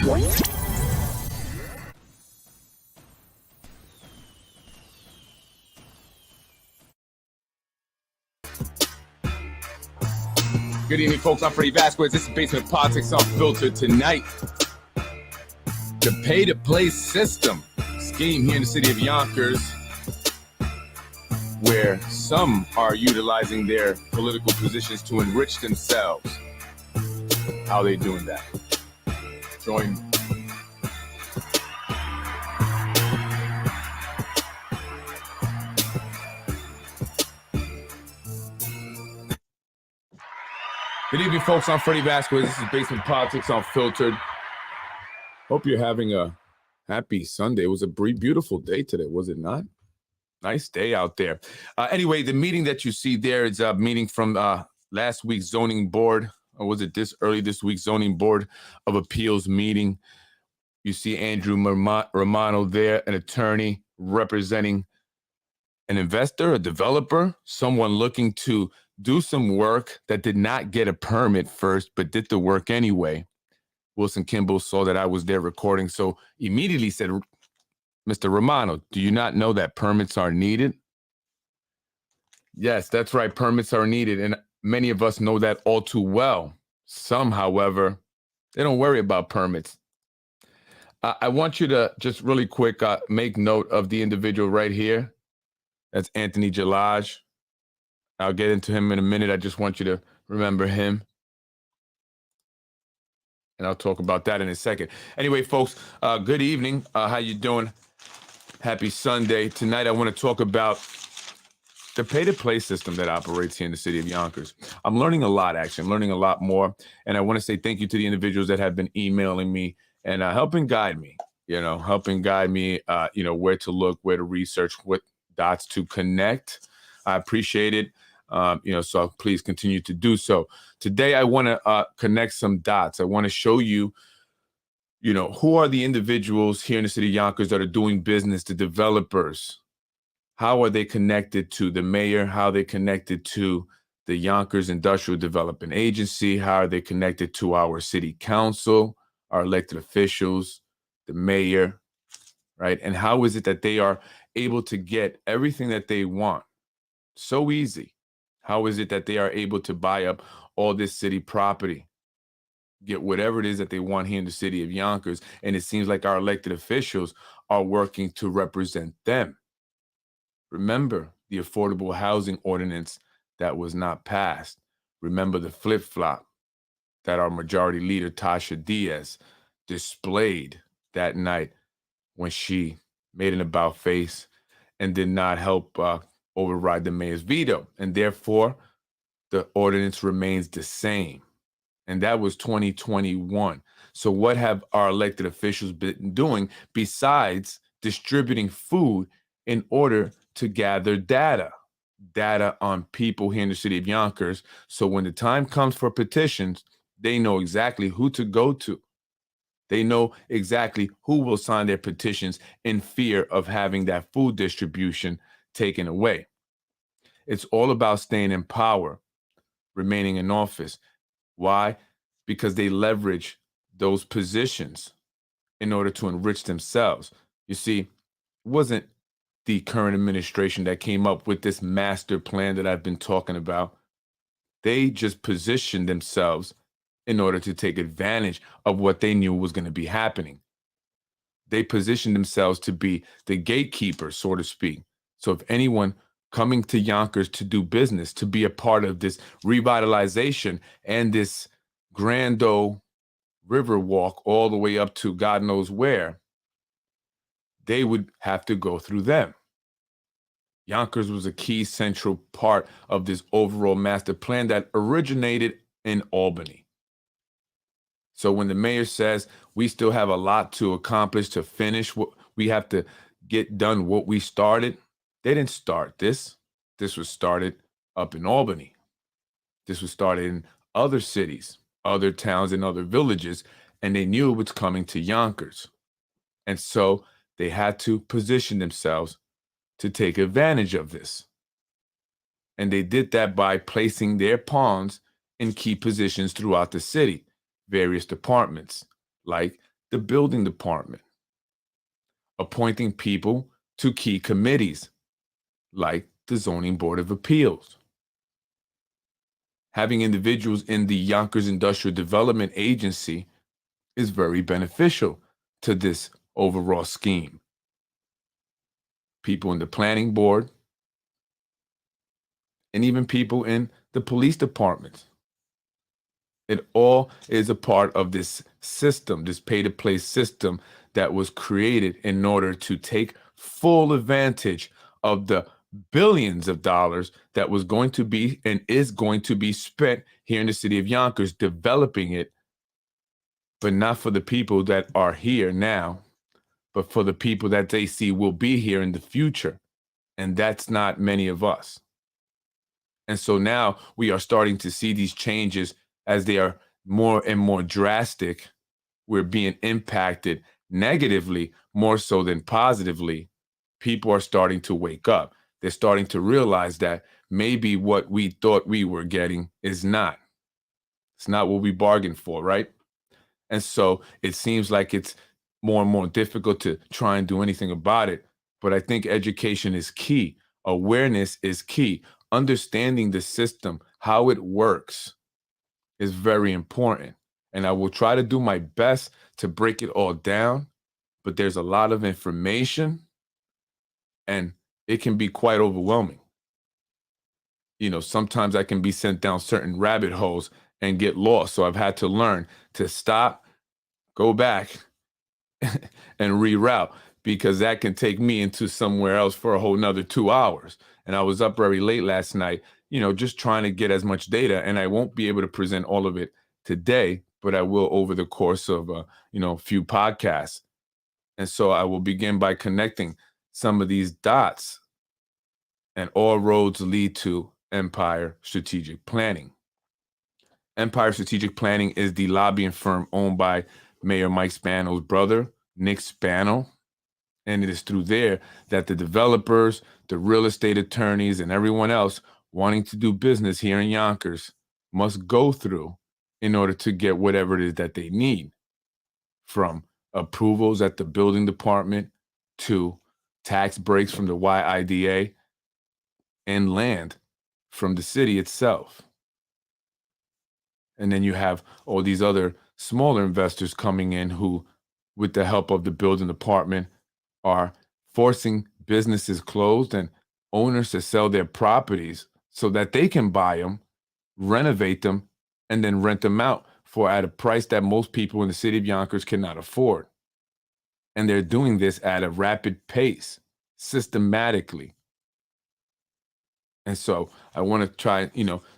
Good evening, folks. I'm Freddy Vazquez. This is Basement Politics Unfiltered. Tonight, the pay-to-play system scheme here in the city of Yonkers, where some are utilizing their political positions to enrich themselves. How are they doing that? Join me. Good evening, folks. I'm Freddy Vazquez. This is Basement Politics Unfiltered. Hope you're having a happy Sunday. It was a beautiful day today, was it not? Nice day out there. Anyway, the meeting that you see there is a meeting from last week's zoning board, or was it this week's zoning board of appeals meeting? You see Andrew Romano there, an attorney representing an investor, a developer, someone looking to do some work that did not get a permit first, but did the work anyway. Wilson Kimball saw that I was there recording, so immediately said, Mr. Romano, do you not know that permits are needed? Yes, that's right. Permits are needed, and many of us know that all too well. Some, however, they don't worry about permits. I want you to just really quick make note of the individual right here. That's Anthony Jalaj. I'll get into him in a minute. I just want you to remember him. And I'll talk about that in a second. Anyway, folks, good evening. How you doing? Happy Sunday. Tonight, I want to talk about the pay-to-play system that operates here in the city of Yonkers. I'm learning a lot, actually. I'm learning a lot more. And I want to say thank you to the individuals that have been emailing me and helping guide me, where to look, where to research, what dots to connect. I appreciate it. So please continue to do so. Today, I want to connect some dots. I want to show you, who are the individuals here in the city of Yonkers that are doing business, the developers. How are they connected to the mayor? How are they connected to the Yonkers Industrial Development Agency? How are they connected to our city council, our elected officials, the mayor, right? And how is it that they are able to get everything that they want so easy? How is it that they are able to buy up all this city property, get whatever it is that they want here in the city of Yonkers? And it seems like our elected officials are working to represent them. Remember the affordable housing ordinance that was not passed. Remember the flip-flop that our majority leader, Tasha Diaz, displayed that night when she made an about face and did not help override the mayor's veto. And therefore, the ordinance remains the same. And that was 2021. So what have our elected officials been doing besides distributing food in order to gather data on people here in the city of Yonkers? So when the time comes for petitions, they know exactly who to go to. They know exactly who will sign their petitions in fear of having that food distribution taken away. It's all about staying in power, remaining in office. Why? Because they leverage those positions in order to enrich themselves. You see, it wasn't the current administration that came up with this master plan that I've been talking about. They just positioned themselves in order to take advantage of what they knew was going to be happening. They positioned themselves to be the gatekeeper, so to speak. So if anyone coming to Yonkers to do business, to be a part of this revitalization and this grand old river walk all the way up to God knows where, they would have to go through them. Yonkers was a key central part of this overall master plan that originated in Albany. So when the mayor says we still have a lot to accomplish, to finish, what we have to get done what we started, they didn't start this. This was started up in Albany. This was started in other cities, other towns, and other villages, and they knew it was coming to Yonkers. And so they had to position themselves to take advantage of this. And they did that by placing their pawns in key positions throughout the city, various departments like the building department, appointing people to key committees like the Zoning Board of Appeals, having individuals in the Yonkers Industrial Development Agency is very beneficial to this overall scheme. People in the planning board, and even people in the police department. It all is a part of this system, this pay-to-play system that was created in order to take full advantage of the billions of dollars that was going to be and is going to be spent here in the city of Yonkers developing it, but not for the people that are here now, but for the people that they see will be here in the future. And that's not many of us. And so now we are starting to see these changes as they are more and more drastic. We're being impacted negatively more so than positively. People are starting to wake up. They're starting to realize that maybe what we thought we were getting is not. It's not what we bargained for, right? And so it seems like it's more and more difficult to try and do anything about it. But I think education is key. Awareness is key. Understanding the system, how it works, is very important. And I will try to do my best to break it all down, but there's a lot of information and it can be quite overwhelming. You know, sometimes I can be sent down certain rabbit holes and get lost. So I've had to learn to stop, go back, and reroute, because that can take me into somewhere else for a whole nother 2 hours. And I was up very late last night, you know, just trying to get as much data, and I won't be able to present all of it today, but I will over the course of, a few podcasts. And so I will begin by connecting some of these dots, and all roads lead to Empire Strategic Planning. Empire Strategic Planning is the lobbying firm owned by Mayor Mike Spano's brother, Nick Spano. And it is through there that the developers, the real estate attorneys, and everyone else wanting to do business here in Yonkers must go through in order to get whatever it is that they need, from approvals at the building department to tax breaks from the YIDA and land from the city itself. And then you have all these other smaller investors coming in who, with the help of the building department, are forcing businesses closed and owners to sell their properties so that they can buy them, renovate them, and then rent them out for at a price that most people in the city of Yonkers cannot afford. And they're doing this at a rapid pace, systematically. And so I want to try,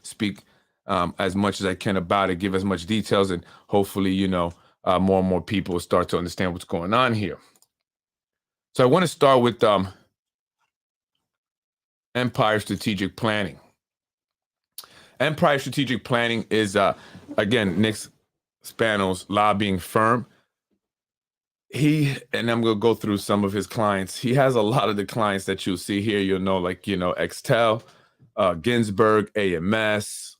speak as much as I can about it, give as much details, and hopefully, more and more people will start to understand what's going on here. So I want to start with Empire Strategic Planning. Empire Strategic Planning is, again, Nick Spano's lobbying firm. And I'm going to go through some of his clients. He has a lot of the clients that you'll see here. You'll know, like, Extel, Ginsburg, AMS,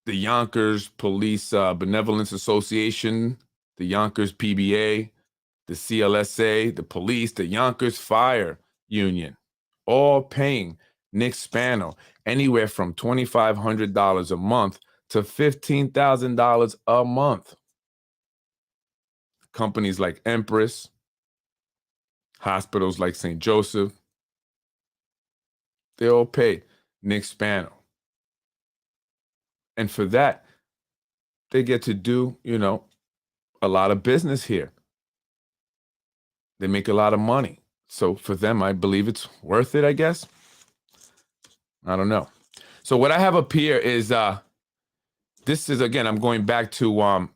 the Yonkers Police Benevolence Association, the Yonkers PBA, the CLSA, the police, the Yonkers Fire Union, all paying Nick Spano anywhere from $2,500 a month to $15,000 a month. Companies like Empress, hospitals like St. Joseph, they all pay Nick Spano. And for that, they get to do, a lot of business here. They make a lot of money. So for them, I believe it's worth it, I guess. I don't know. So what I have up here is, this is, again, I'm going back to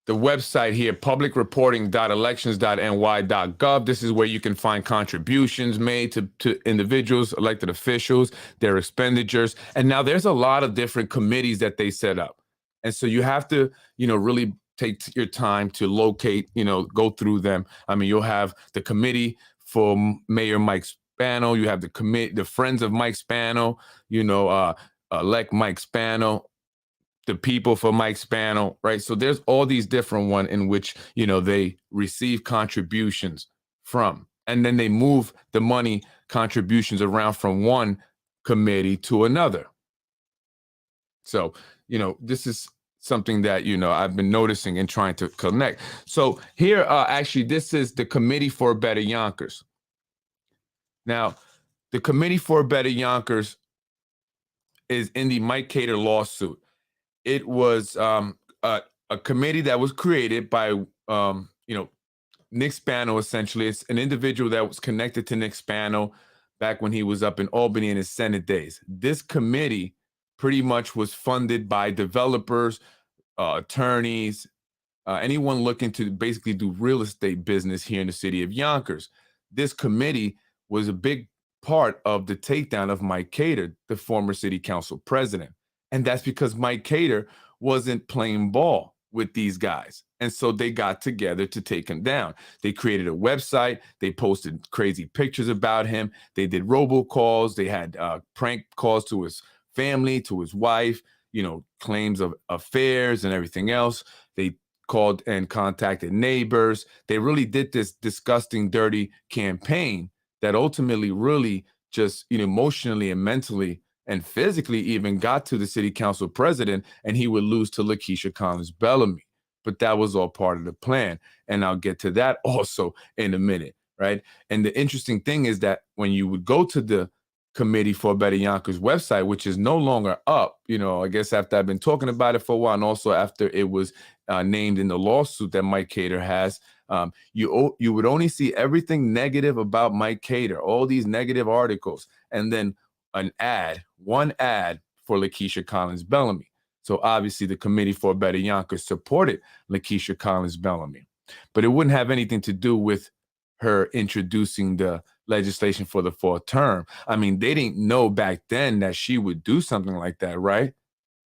the website here, publicreporting.elections.ny.gov. This is where you can find contributions made to individuals, elected officials, their expenditures. And now there's a lot of different committees that they set up. And so you have to, really take your time to locate, go through them. I mean, you'll have the committee for Mayor Mike Spano. You have the Friends of Mike Spano, elect Mike Spano. the people for Mike Spano, right? So there's all these different ones in which, they receive contributions from, and then they move the money contributions around from one committee to another. So, this is something that, I've been noticing and trying to connect. So here, actually, this is the Committee for Better Yonkers. Now, the Committee for Better Yonkers is in the Mike Cater lawsuit. It was a committee that was created by, Nick Spano, essentially. It's an individual that was connected to Nick Spano back when he was up in Albany in his Senate days. This committee pretty much was funded by developers, attorneys, anyone looking to basically do real estate business here in the city of Yonkers. This committee was a big part of the takedown of Mike Cater, the former city council president. And that's because Mike Cater wasn't playing ball with these guys. And so they got together to take him down. They created a website. They posted crazy pictures about him. They did robocalls. They had prank calls to his family, to his wife, claims of affairs and everything else. They called and contacted neighbors. They really did this disgusting, dirty campaign that ultimately really just, emotionally and mentally and physically even got to the city council president, and he would lose to Lakeisha Collins Bellamy. But that was all part of the plan. And I'll get to that also in a minute, right? And the interesting thing is that when you would go to the Committee for Better Yonkers website, which is no longer up, I guess after I've been talking about it for a while, and also after it was named in the lawsuit that Mike Cater has, you would only see everything negative about Mike Cater, all these negative articles, and then one ad for Lakeisha Collins Bellamy. So obviously the Committee for Better Yonkers supported Lakeisha Collins Bellamy, but it wouldn't have anything to do with her introducing the legislation for the fourth term. I mean, they didn't know back then that she would do something like that, right?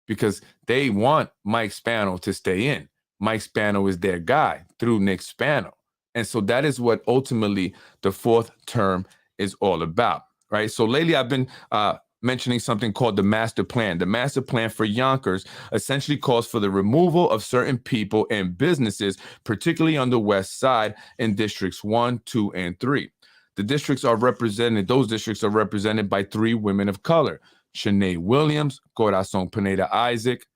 Because they want Mike Spano to stay in. Mike Spano is their guy through Nick Spano. And so that is what ultimately the fourth term is all about, right? So lately I've been mentioning something called the master plan. The master plan for Yonkers essentially calls for the removal of certain people and businesses, particularly on the west side in districts 1, 2, and 3. Those districts are represented by 3 women of color: Shanae Williams, Corazon Pineda-Isaac,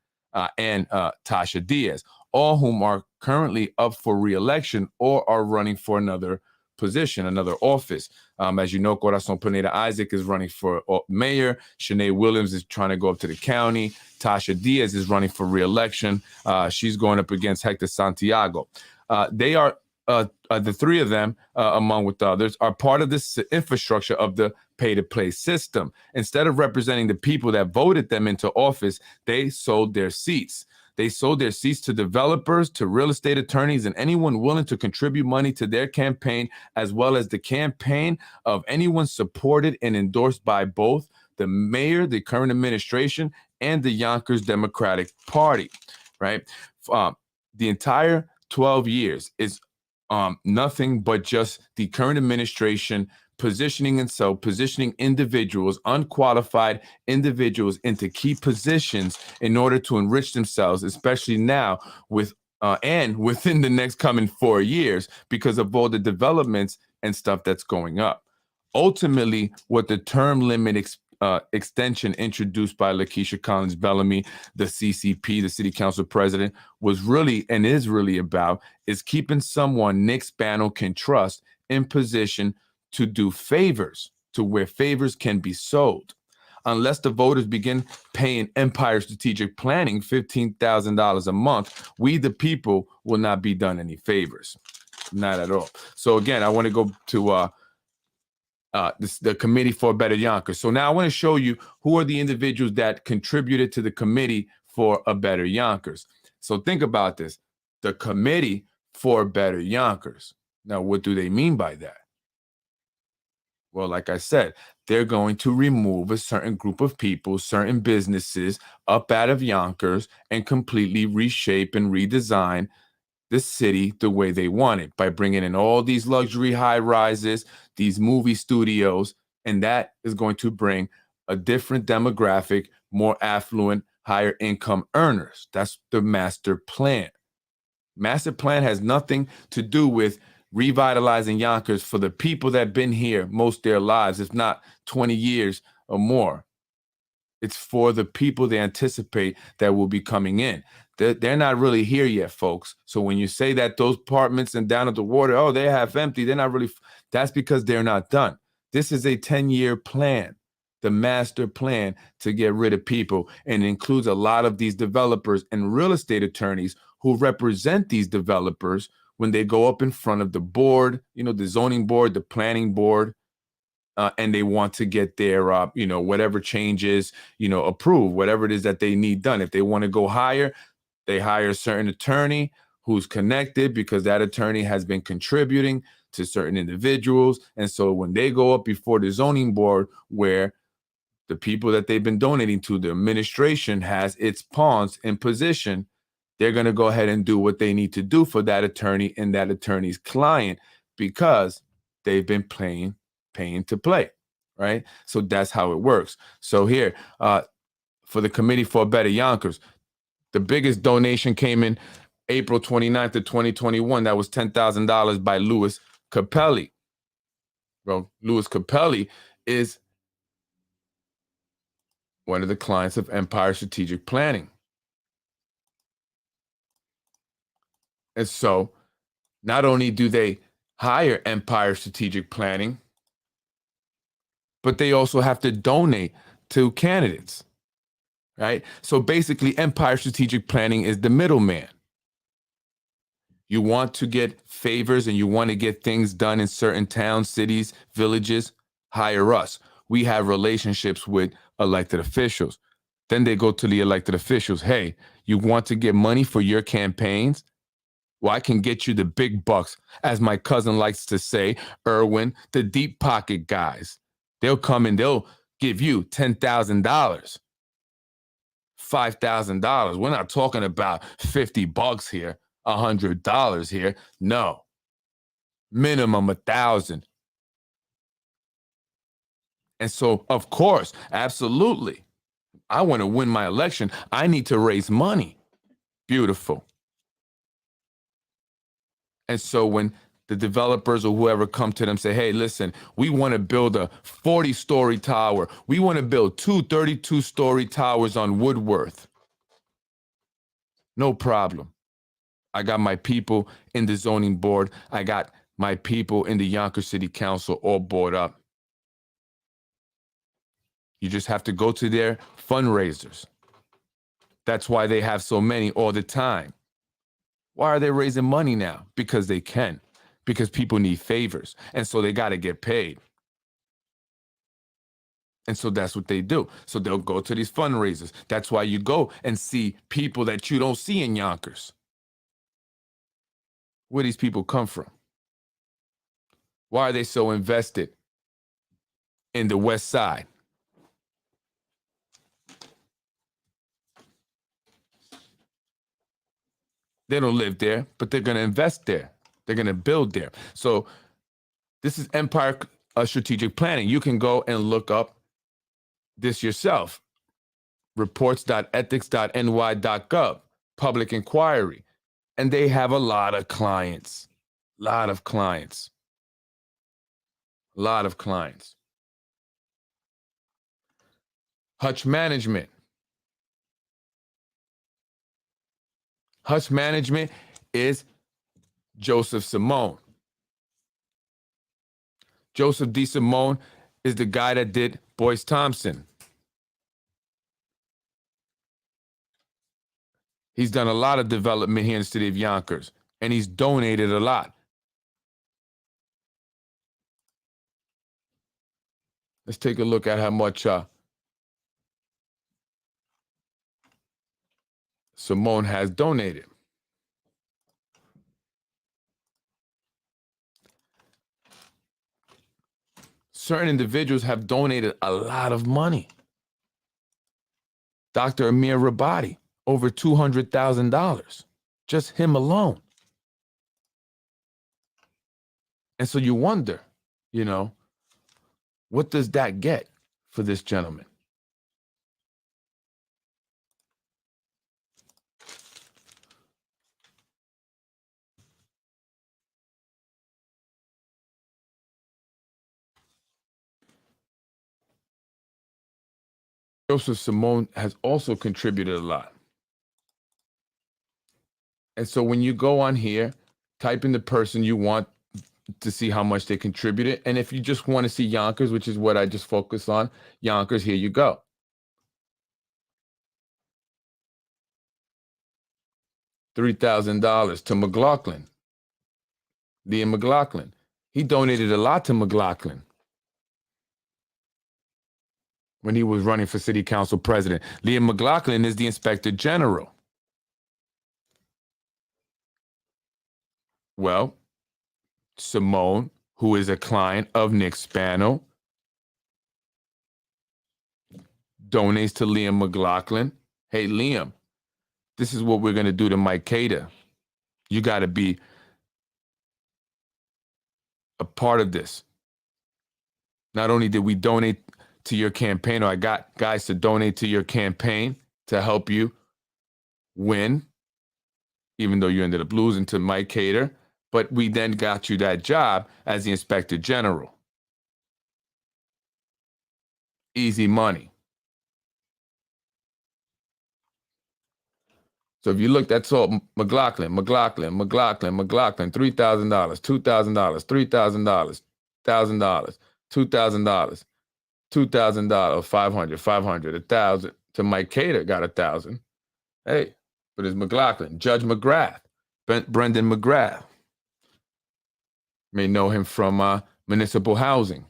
and Tasha Diaz, all whom are currently up for re-election or are running for another position, another office. As you know, Corazon Pineda-Isaac is running for mayor. Shanae Williams is trying to go up to the county. Tasha Diaz is running for re-election. She's going up against Hector Santiago. They are, the 3 of them, among with others, are part of this infrastructure of the pay-to-play system. Instead of representing the people that voted them into office, they sold their seats. They sold their seats to developers, to real estate attorneys, and anyone willing to contribute money to their campaign, as well as the campaign of anyone supported and endorsed by both the mayor, the current administration, and the Yonkers Democratic Party, right? The entire 12 years is nothing but just the current administration positioning individuals, unqualified individuals, into key positions in order to enrich themselves, especially now and within the next coming 4 years, because of all the developments and stuff that's going up. Ultimately, what the term limit extension introduced by Lakeisha Collins Bellamy, the CCP, the city council president, was really and is really about is keeping someone Nick Spano can trust in position to do favors, to where favors can be sold. Unless the voters begin paying Empire Strategic Planning $15,000 a month, we the people will not be done any favors. Not at all. So again, I want to go to the Committee for Better Yonkers. So now I want to show you who are the individuals that contributed to the Committee for a Better Yonkers. So think about this. The Committee for Better Yonkers. Now, what do they mean by that? Well, like I said, they're going to remove a certain group of people, certain businesses up out of Yonkers and completely reshape and redesign the city the way they want it by bringing in all these luxury high rises, these movie studios, and that is going to bring a different demographic, more affluent, higher income earners. That's the master plan. Master plan has nothing to do with revitalizing Yonkers for the people that have been here most of their lives, if not 20 years or more. It's for the people they anticipate that will be coming in. They're not really here yet, folks. So when you say that those apartments and down at the water, oh, they're half empty, they're not really, that's because they're not done. This is a 10-year plan, the master plan to get rid of people, and it includes a lot of these developers and real estate attorneys who represent these developers when they go up in front of the board, the zoning board, the planning board, and they want to get their, whatever changes, approved, whatever it is that they need done. If they want to go higher, they hire a certain attorney who's connected because that attorney has been contributing to certain individuals. And so when they go up before the zoning board, where the people that they've been donating to, the administration has its pawns in position, they're going to go ahead and do what they need to do for that attorney and that attorney's client because they've been paying to play, right? So that's how it works. So here, for the Committee for a Better Yonkers, the biggest donation came in April 29th of 2021. That was $10,000 by Louis Capelli. Well, Louis Capelli is one of the clients of Empire Strategic Planning. And so not only do they hire Empire Strategic Planning, but they also have to donate to candidates, right? So basically, Empire Strategic Planning is the middleman. You want to get favors and you want to get things done in certain towns, cities, villages, hire us. We have relationships with elected officials. Then they go to the elected officials. Hey, you want to get money for your campaigns? Well, I can get you the big bucks, as my cousin likes to say, Irwin, the deep pocket guys. They'll come and they'll give you $10,000, $5,000. We're not talking about $50 here, $100 here. No, minimum 1,000. And so, of course, absolutely, I want to win my election. I need to raise money. Beautiful. And so when the developers or whoever come to them say, hey, listen, we want to build a 40-story tower. We want to build 2 32-story towers on Woodworth. No problem. I got my people in the zoning board. I got my people in the Yonkers City Council all board up. You just have to go to their fundraisers. That's why they have so many all the time. Why are they raising money now? Because they can. Because people need favors. And so they got to get paid. And so that's what they do. So they'll go to these fundraisers. That's why you go and see people that you don't see in Yonkers. Where these people come from? Why are they so invested in the West Side? They don't live there, but they're going to invest there. They're going to build there. So this is Empire Strategic Planning. You can go and look up this yourself. Reports.ethics.ny.gov, public inquiry. And they have a lot of clients. A lot of clients. Hutch Management. Hutch Management is Joseph Simone. Joseph D. Simone is the guy that did Boyce Thompson. He's done a lot of development here in the city of Yonkers, and he's donated a lot. Let's take a look at how much Simone has donated. Certain individuals have donated a lot of money. Dr. Amir Rabadi, over $200,000, just him alone. And so you wonder, what does that get for this gentleman? Joseph Simone has also contributed a lot. And so when you go on here, type in the person you want to see how much they contributed. And if you just want to see Yonkers, which is what I just focused on, Yonkers, here you go. $3,000 to McLaughlin. Liam McLaughlin. He donated a lot to McLaughlin when he was running for city council president. Liam McLaughlin is the inspector general. Well, Simone, who is a client of Nick Spano, donates to Liam McLaughlin. Hey, Liam, this is what we're going to do to Mike Cater. You got to be a part of this. Not only did we donate to your campaign, or I got guys to donate to your campaign to help you win, even though you ended up losing to Mike Cater, but we then got you that job as the inspector general. Easy money. So if you look, that's all McLaughlin, $3,000, $2,000, $3,000, $1,000, $2,000, $2,000, 500, 1,000 to Mike Cater got 1,000. Hey, but it's McLaughlin. Judge McGrath, Brendan McGrath. You may know him from Municipal Housing.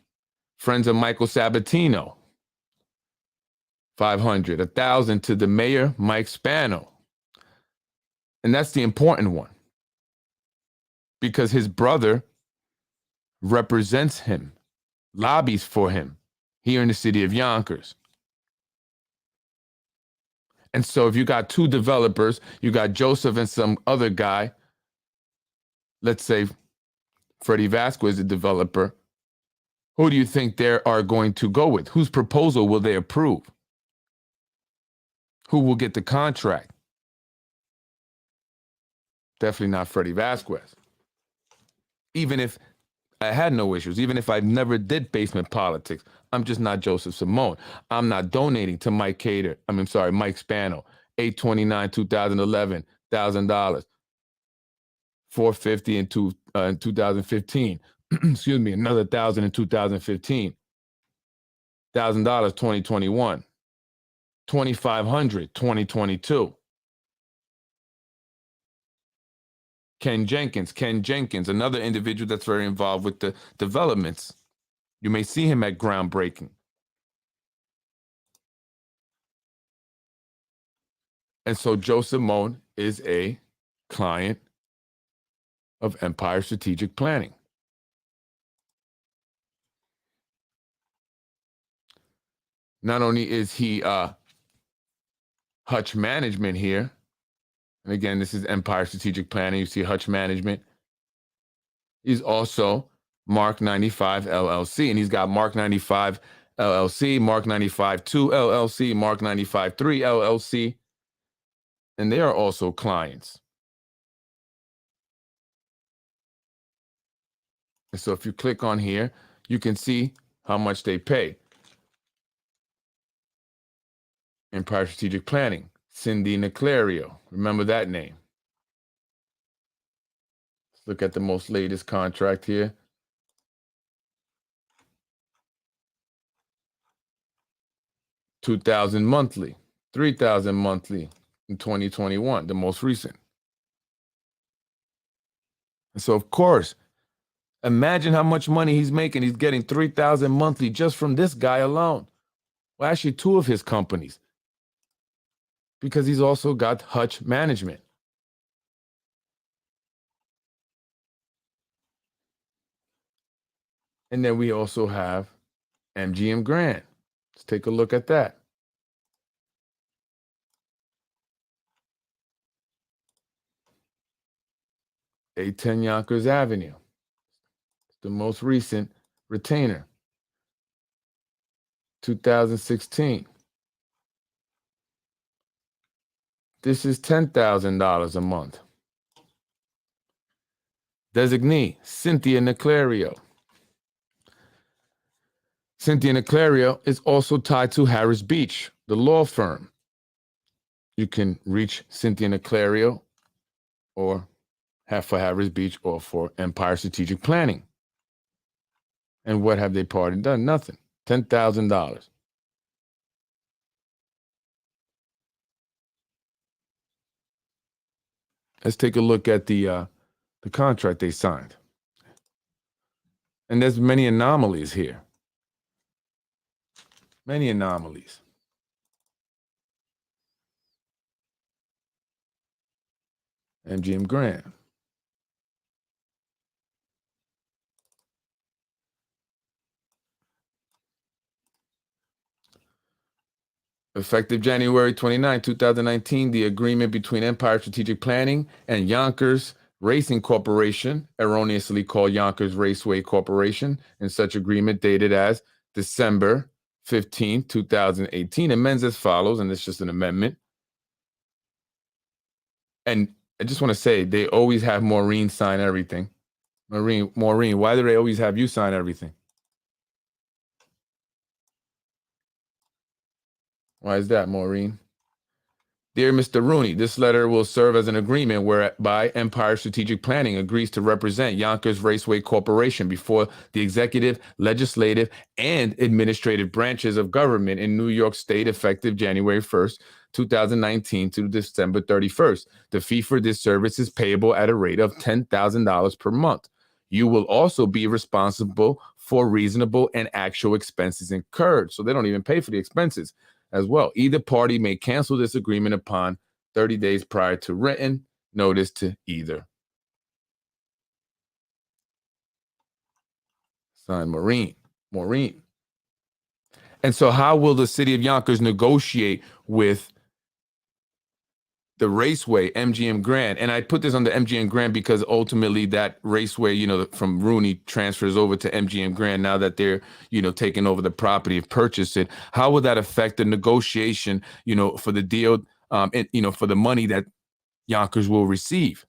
Friends of Michael Sabatino. 500, 1,000 to the mayor, Mike Spano. And that's the important one, because his brother represents him, lobbies for him here in the city of Yonkers. And so if you got two developers, you got Joseph and some other guy, let's say Freddy Vazquez, the developer, who do you think they are going to go with? Whose proposal will they approve? Who will get the contract? Definitely not Freddy Vazquez. Even if I had no issues, even if I never did basement politics, I'm just not Joseph Simone. I'm not donating to Mike Cater. Mike Spano. 8/29/2011, $1,000. 450 in 2015. Excuse me, another 1,000 in 2015. $1,000 2021. 2,500 2022. Ken Jenkins, another individual that's very involved with the developments. You may see him at groundbreaking. And so Joe Simone is a client of Empire Strategic Planning. Not only is he Hutch Management here, and again, this is Empire Strategic Planning. You see Hutch Management. He's also Mark 95 LLC, and he's got Mark 95 LLC, Mark 95 2 LLC, Mark 95 3 LLC, and they are also clients. And so if you click on here, you can see how much they pay. Empire Strategic Planning. Cindy Niclario. Remember that name. Let's look at the most latest contract here. $2,000 monthly, $3,000 monthly in 2021, the most recent. And so, of course, imagine how much money he's making. He's getting $3,000 monthly just from this guy alone. Well, actually, two of his companies, because he's also got Hutch Management. And then we also have MGM Grand. Let's take a look at that. A10 Yonkers Avenue. It's the most recent retainer. 2016. This is $10,000 a month. Designee, Cynthia Niclario. Cynthia Niclario is also tied to Harris Beach, the law firm. You can reach Cynthia Niclario or for Harris Beach or for Empire Strategic Planning. And what have they party done? Nothing. $10,000. Let's take a look at the contract they signed. And there's many anomalies here. Many anomalies. MGM Grand. Effective January 29, 2019, the agreement between Empire Strategic Planning and Yonkers Racing Corporation, erroneously called Yonkers Raceway Corporation, and such agreement dated as December 15, 2018, amends as follows, and it's just an amendment. And I just want to say, they always have Maureen sign everything. Maureen, why do they always have you sign everything? Why is that, Maureen? Dear Mr. Rooney, this letter will serve as an agreement whereby Empire Strategic Planning agrees to represent Yonkers Raceway Corporation before the executive, legislative, and administrative branches of government in New York State effective January 1st, 2019 to December 31st. The fee for this service is payable at a rate of $10,000 per month. You will also be responsible for reasonable and actual expenses incurred. So they don't even pay for the expenses as well. Either party may cancel this agreement upon 30 days prior to written notice to either. Signed, Maureen. And so how will the city of Yonkers negotiate with the raceway, MGM Grand? And I put this on the MGM Grand because ultimately that raceway, from Rooney transfers over to MGM Grand now that they're, taking over the property and purchase it. How will that affect the negotiation, for the deal, and, for the money that Yonkers will receive?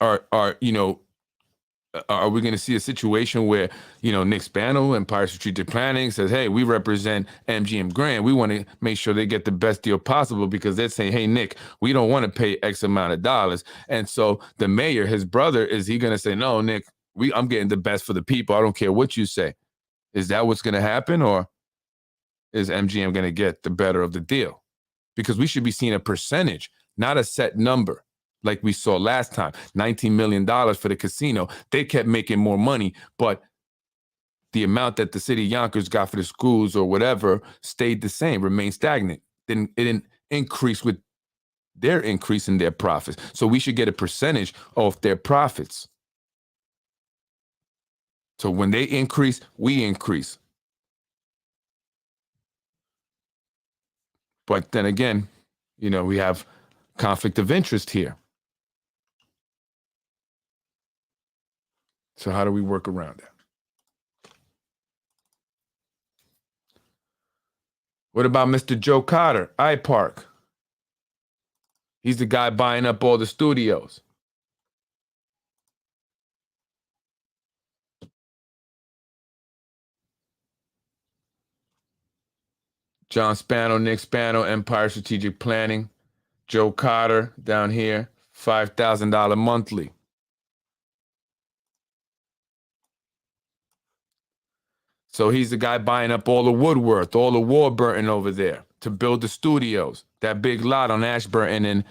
Are we going to see a situation where, Nick Spano, Empire Strategic Planning, says, hey, we represent MGM Grand. We want to make sure they get the best deal possible because they're saying, hey, Nick, we don't want to pay X amount of dollars. And so the mayor, his brother, is he going to say, no, Nick, I'm getting the best for the people. I don't care what you say. Is that what's going to happen? Or is MGM going to get the better of the deal? Because we should be seeing a percentage, not a set number. Like we saw last time, $19 million for the casino. They kept making more money, but the amount that the city of Yonkers got for the schools or whatever stayed the same, remained stagnant. It didn't increase with their increase in their profits. So we should get a percentage of their profits. So when they increase, we increase. But then again, we have conflict of interest here. So how do we work around that? What about Mr. Joe Cotter, iPark? He's the guy buying up all the studios. John Spano, Nick Spano, Empire Strategic Planning. Joe Cotter down here, $5,000 monthly. So he's the guy buying up all the Woodworth, all the Warburton over there to build the studios, that big lot on Ashburton and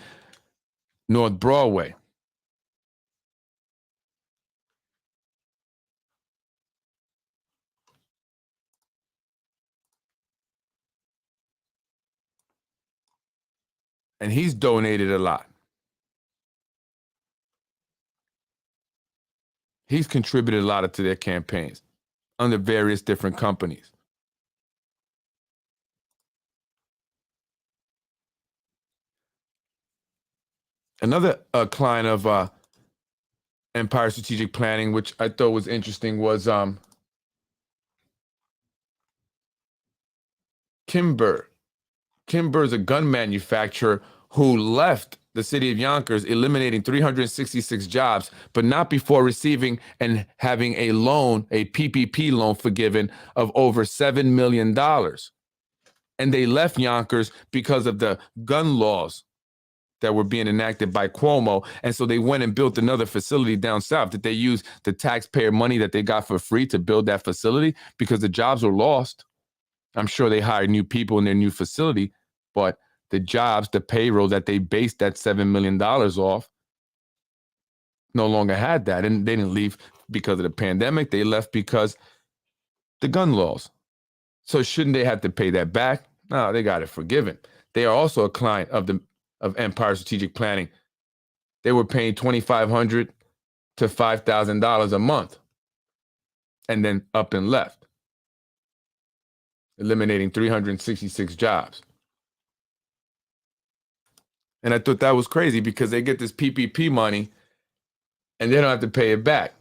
North Broadway. And he's donated a lot. He's contributed a lot to their campaigns under various different companies. Another client of Empire Strategic Planning, which I thought was interesting, was Kimber. Kimber is a gun manufacturer who left the city of Yonkers, eliminating 366 jobs, but not before receiving and having a loan, a PPP loan forgiven of over $7 million. And they left Yonkers because of the gun laws that were being enacted by Cuomo. And so they went and built another facility down south. That they used the taxpayer money that they got for free to build that facility because the jobs were lost. I'm sure they hired new people in their new facility, but the jobs, the payroll that they based that $7 million off no longer had that. And they didn't leave because of the pandemic. They left because the gun laws. So shouldn't they have to pay that back? No, they got it forgiven. They are also a client of Empire Strategic Planning. They were paying $2,500 to $5,000 a month and then up and left, eliminating 366 jobs. And I thought that was crazy because they get this PPP money and they don't have to pay it back.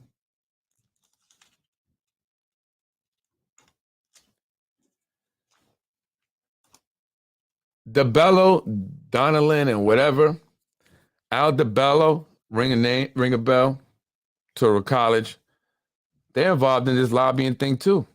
DeBello, Donalyn, and whatever, Al DeBello, ring a bell, Toro College. They're involved in this lobbying thing too.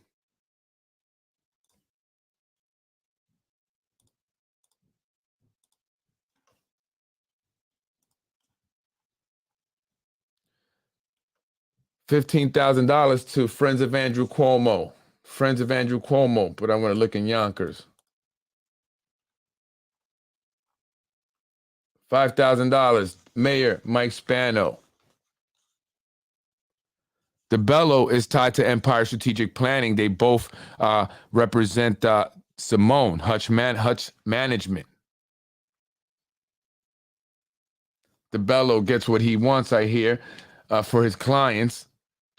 $15,000 to Friends of Andrew Cuomo. Friends of Andrew Cuomo, but I want to look in Yonkers. $5,000, Mayor Mike Spano. DeBello is tied to Empire Strategic Planning. They both represent Simone, Hutch Management. DeBello gets what he wants, I hear, for his clients.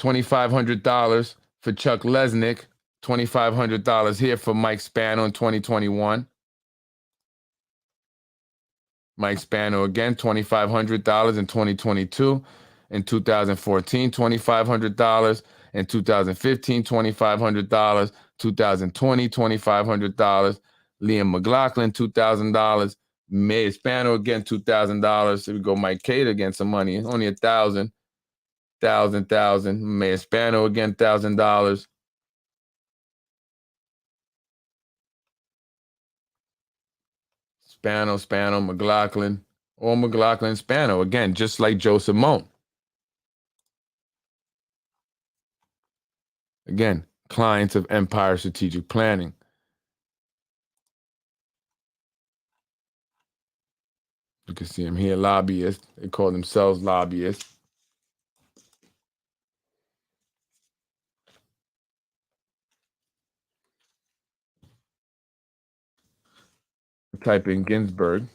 $2,500 for Chuck Lesnick, $2,500 here for Mike Spano in 2021. Mike Spano again, $2,500 in 2022. In 2014, $2,500. In 2015, $2,500. 2020, $2,500. Liam McLaughlin, $2,000. Mayor Spano again, $2,000. Here we go, Mike Cater again, some money. Only $1,000. $1,000. Mayor Spano again, $1,000. Spano, McLaughlin, or McLaughlin, Spano. Again, just like Joe Simone. Again, clients of Empire Strategic Planning. You can see them here, lobbyists. They call themselves lobbyists. Type in Ginsburg.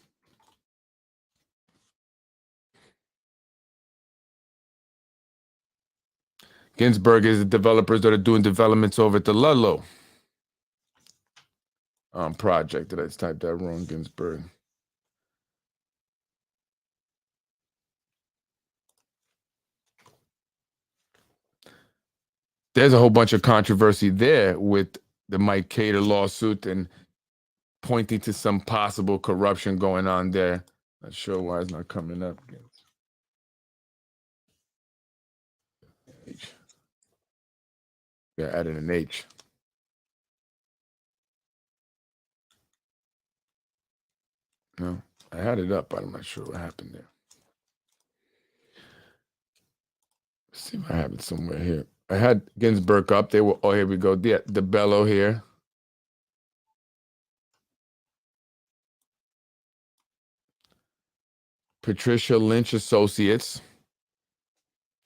Ginsburg is the developers that are doing developments over at the Ludlow project. Did I just type that wrong? Ginsburg. There's a whole bunch of controversy there with the Mike Cater lawsuit and pointing to some possible corruption going on there. Not sure why it's not coming up again. H. Yeah, added an H. No, I had it up, but I'm not sure what happened there. Let's see if I have it somewhere here. I had Ginsburg up. They were, oh, here we go. The bellow here. Patricia Lynch Associates.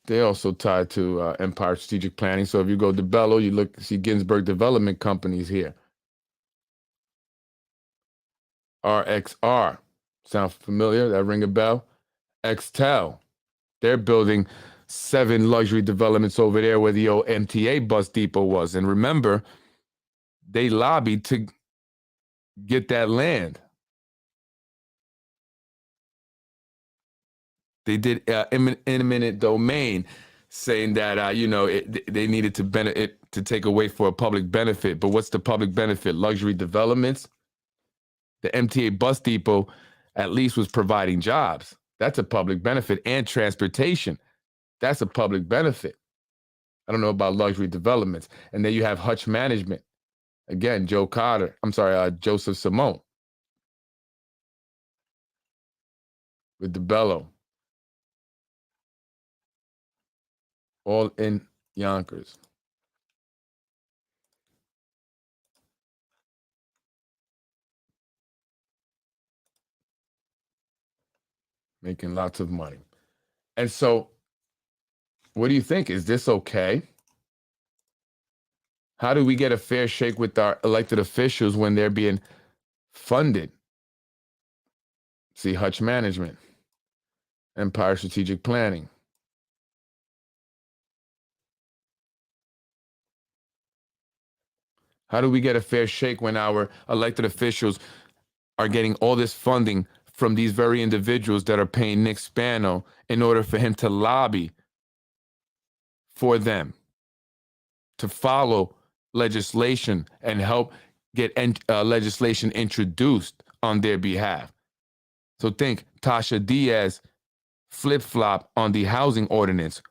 They also tied to Empire Strategic Planning. So if you go to Bello, you see Ginsburg Development Companies here. RXR. Sound familiar? That ring a bell? Xtel. They're building 7 luxury developments over there where the old MTA bus depot was. And remember, they lobbied to get that land. They did eminent domain, saying that they needed to take away for a public benefit. But what's the public benefit? Luxury developments. The MTA bus depot at least was providing jobs. That's a public benefit, and transportation. That's a public benefit. I don't know about luxury developments. And then you have Hutch Management. Again, Joseph Simone with the Bello. All in Yonkers. Making lots of money. And so, what do you think? Is this okay? How do we get a fair shake with our elected officials when they're being funded? See, Hutch Management, Empire Strategic Planning. How do we get a fair shake when our elected officials are getting all this funding from these very individuals that are paying Nick Spano in order for him to lobby for them, to follow legislation and help get legislation introduced on their behalf? So think Tasha Diaz flip-flop on the housing ordinance.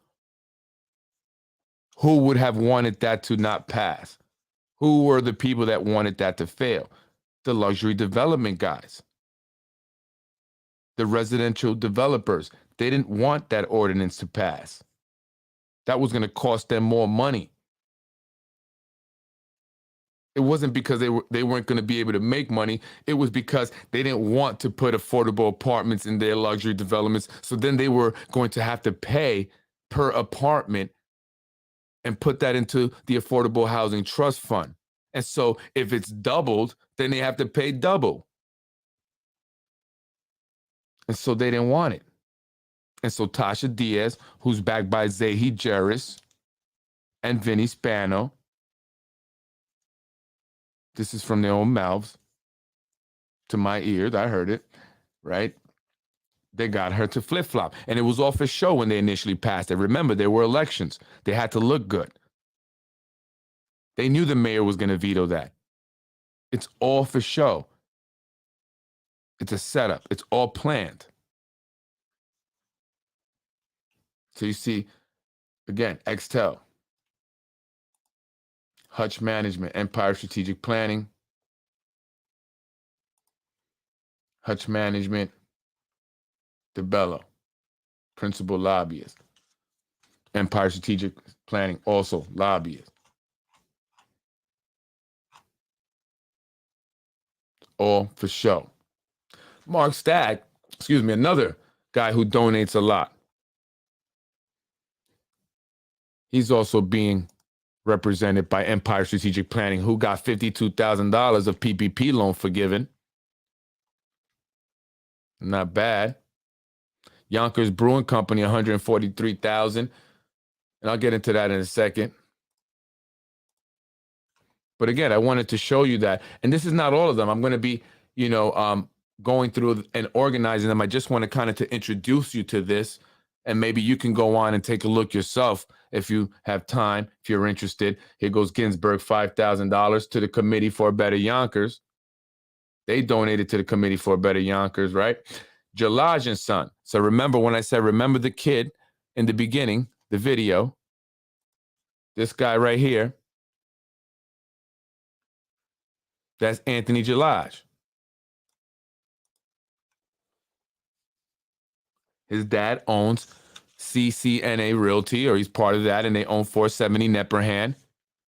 Who would have wanted that to not pass? Who were the people that wanted that to fail? The luxury development guys, the residential developers. They didn't want that ordinance to pass. That was going to cost them more money. It wasn't because they weren't going to be able to make money. It was because they didn't want to put affordable apartments in their luxury developments. So then they were going to have to pay per apartment and put that into the Affordable Housing Trust Fund. And so if it's doubled, then they have to pay double. And so they didn't want it. And so Tasha Diaz, who's backed by Zahi Jeris and Vinny Spano, this is from their own mouths to my ears, I heard it, right? They got her to flip-flop. And it was all for show when they initially passed it. Remember, there were elections. They had to look good. They knew the mayor was going to veto that. It's all for show. It's a setup. It's all planned. So you see, again, Extel, Hutch Management, Empire Strategic Planning, Hutch Management, DeBello, Principal Lobbyist, Empire Strategic Planning, also lobbyist. All for show. Mark Stagg, another guy who donates a lot. He's also being represented by Empire Strategic Planning, who got $52,000 of PPP loan forgiven. Not bad. Yonkers Brewing Company, $143,000. And I'll get into that in a second. But again, I wanted to show you that. And this is not all of them. I'm going to be, going through and organizing them. I just want to kind of to introduce you to this. And maybe you can go on and take a look yourself if you have time, if you're interested. Here goes Ginsburg, $5,000 to the Committee for a Better Yonkers. They donated to the Committee for a Better Yonkers, right? Jalaj and Son. So remember when I said, remember the kid in the beginning, the video, this guy right here, that's Anthony Jalaj. His dad owns CCNA Realty, or he's part of that, and they own 470 Neperhan,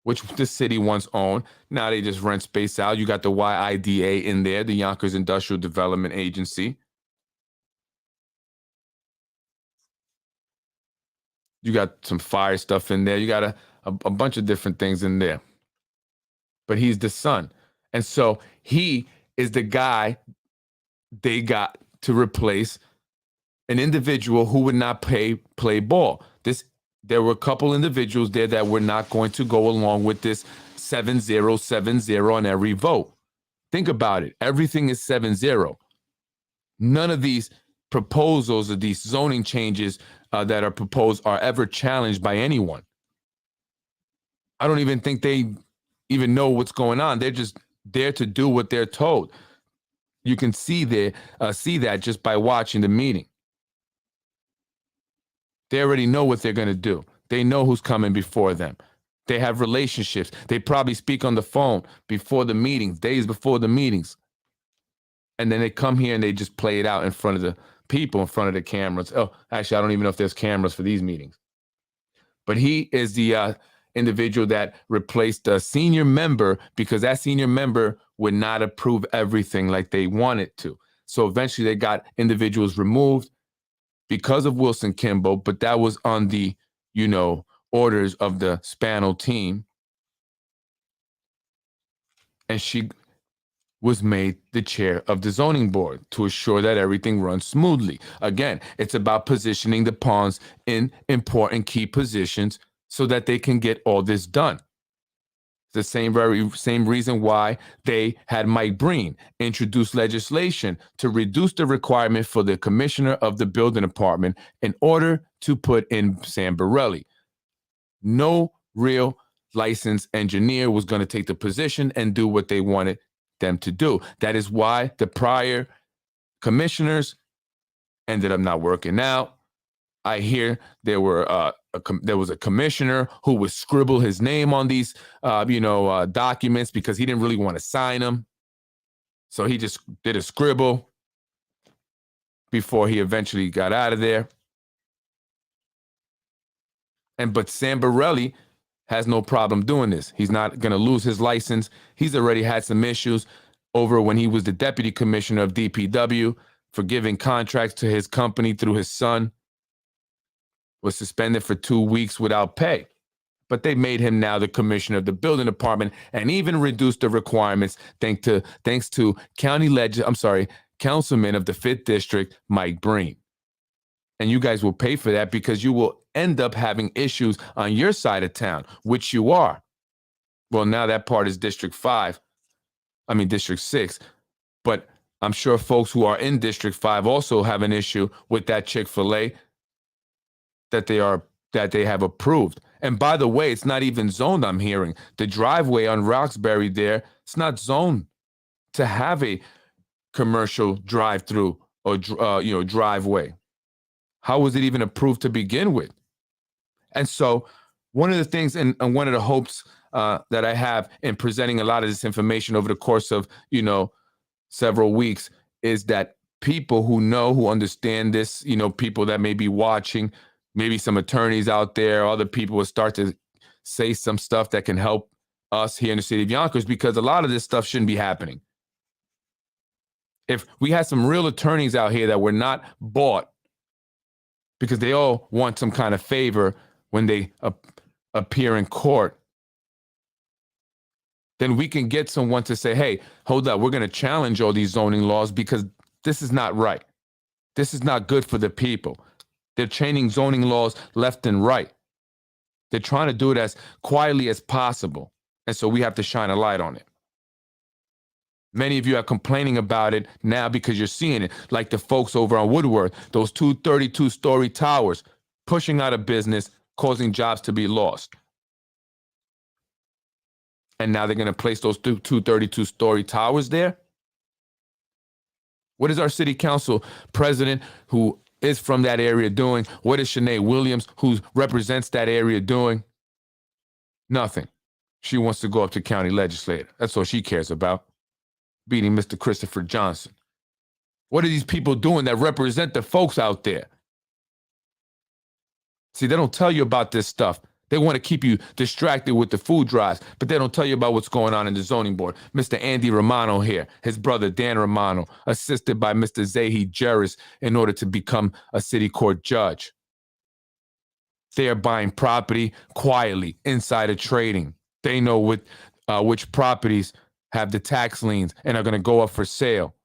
which the city once owned. Now they just rent space out. You got the YIDA in there, the Yonkers Industrial Development Agency. You got some fire stuff in there. You got a bunch of different things in there. But he's the son. And so he is the guy they got to replace an individual who would not play ball. There were a couple individuals there that were not going to go along with this 7-0 on every vote. Think about it. Everything is 7-0. None of these proposals or these zoning changes that are proposed are ever challenged by anyone. I don't even think they even know what's going on. They're just there to do what they're told. You can see that just by watching the meeting. They already know what they're going to do. They know who's coming before them. They have relationships. They probably speak on the phone before the meetings, days before the meetings. And then they come here and they just play it out in front of the people, in front of the cameras. Oh, actually, I don't even know if there's cameras for these meetings. But he is the individual that replaced a senior member because that senior member would not approve everything like they wanted to. So eventually they got individuals removed because of Wilson Kimball, but that was on the, orders of the Spaniel team. And she was made the chair of the zoning board to assure that everything runs smoothly. Again, it's about positioning the pawns in important key positions so that they can get all this done. The very same reason why they had Mike Breen introduce legislation to reduce the requirement for the commissioner of the building department in order to put in Sam Borelli. No real licensed engineer was going to take the position and do what they wanted them to do. That is why the prior commissioners ended up not working out. I hear there was a commissioner who would scribble his name on these, documents because he didn't really want to sign them. So he just did a scribble before he eventually got out of there. But Sam Borelli has no problem doing this. He's not going to lose his license. He's already had some issues over when he was the deputy commissioner of DPW for giving contracts to his company through his son. Was suspended for 2 weeks without pay. But they made him now the commissioner of the building department and even reduced the requirements thanks to councilman of the 5th district, Mike Breen. And you guys will pay for that because you will end up having issues on your side of town, which you are. Well, now that part is District 6. But I'm sure folks who are in District 5 also have an issue with that Chick-fil-A that they have approved. And by the way, it's not even zoned, I'm hearing. The driveway on Roxbury there, it's not zoned to have a commercial drive-through or driveway. How was it even approved to begin with? And so one of the things and one of the hopes that I have in presenting a lot of this information over the course of, several weeks is that people who understand this, people that may be watching, maybe some attorneys out there, other people will start to say some stuff that can help us here in the city of Yonkers, because a lot of this stuff shouldn't be happening. If we had some real attorneys out here that were not bought because they all want some kind of favor when they appear in court, then we can get someone to say, hey, hold up, we're going to challenge all these zoning laws because this is not right. This is not good for the people. They're changing zoning laws left and right. They're trying to do it as quietly as possible. And so we have to shine a light on it. Many of you are complaining about it now because you're seeing it, like the folks over on Woodward, those 232-story towers pushing out of business, causing jobs to be lost. And now they're going to place those 232-story towers there? What is our city council president, who is from that area, doing? What is Shanae Williams, who represents that area, doing? Nothing. She wants to go up to county legislator. That's all she cares about, beating Mr. Christopher Johnson. What are these people doing that represent the folks out there? See, they don't tell you about this stuff. They want to keep you distracted with the food drives, but they don't tell you about what's going on in the zoning board. Mr. Andy Romano here, his brother Dan Romano, assisted by Mr. Zahi Jerris in order to become a city court judge. They are buying property quietly, insider trading. They know which properties have the tax liens and are going to go up for sale.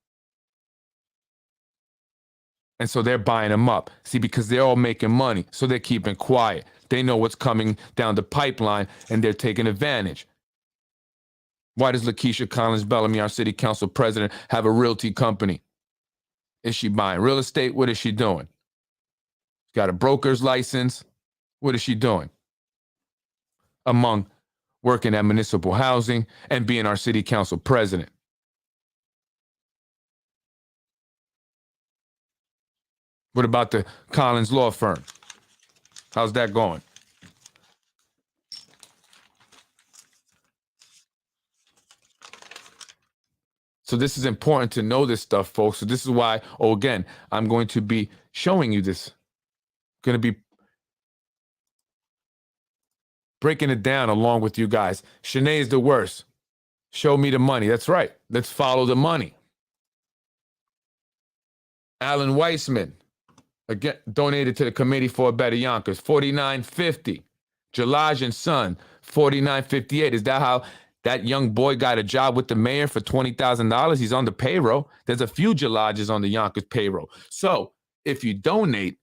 And so they're buying them up. See, because they're all making money, so they're keeping quiet. They know what's coming down the pipeline, and they're taking advantage. Why does Lakeisha Collins Bellamy, our city council president, have a realty company? Is she buying real estate? What is she doing? She's got a broker's license. What is she doing? Among working at municipal housing and being our city council president. What about the Collins Law Firm? How's that going? So this is important to know this stuff, folks. So this is why, again, I'm going to be showing you this. Going to be breaking it down along with you guys. Shanae is the worst. Show me the money. That's right. Let's follow the money. Alan Weissman, again, donated to the Committee for a Better Yonkers, $49.50. Jalaj and Son, $49.58. Is that how that young boy got a job with the mayor for $20,000? He's on the payroll. There's a few Jalajes on the Yonkers payroll. So if you donate,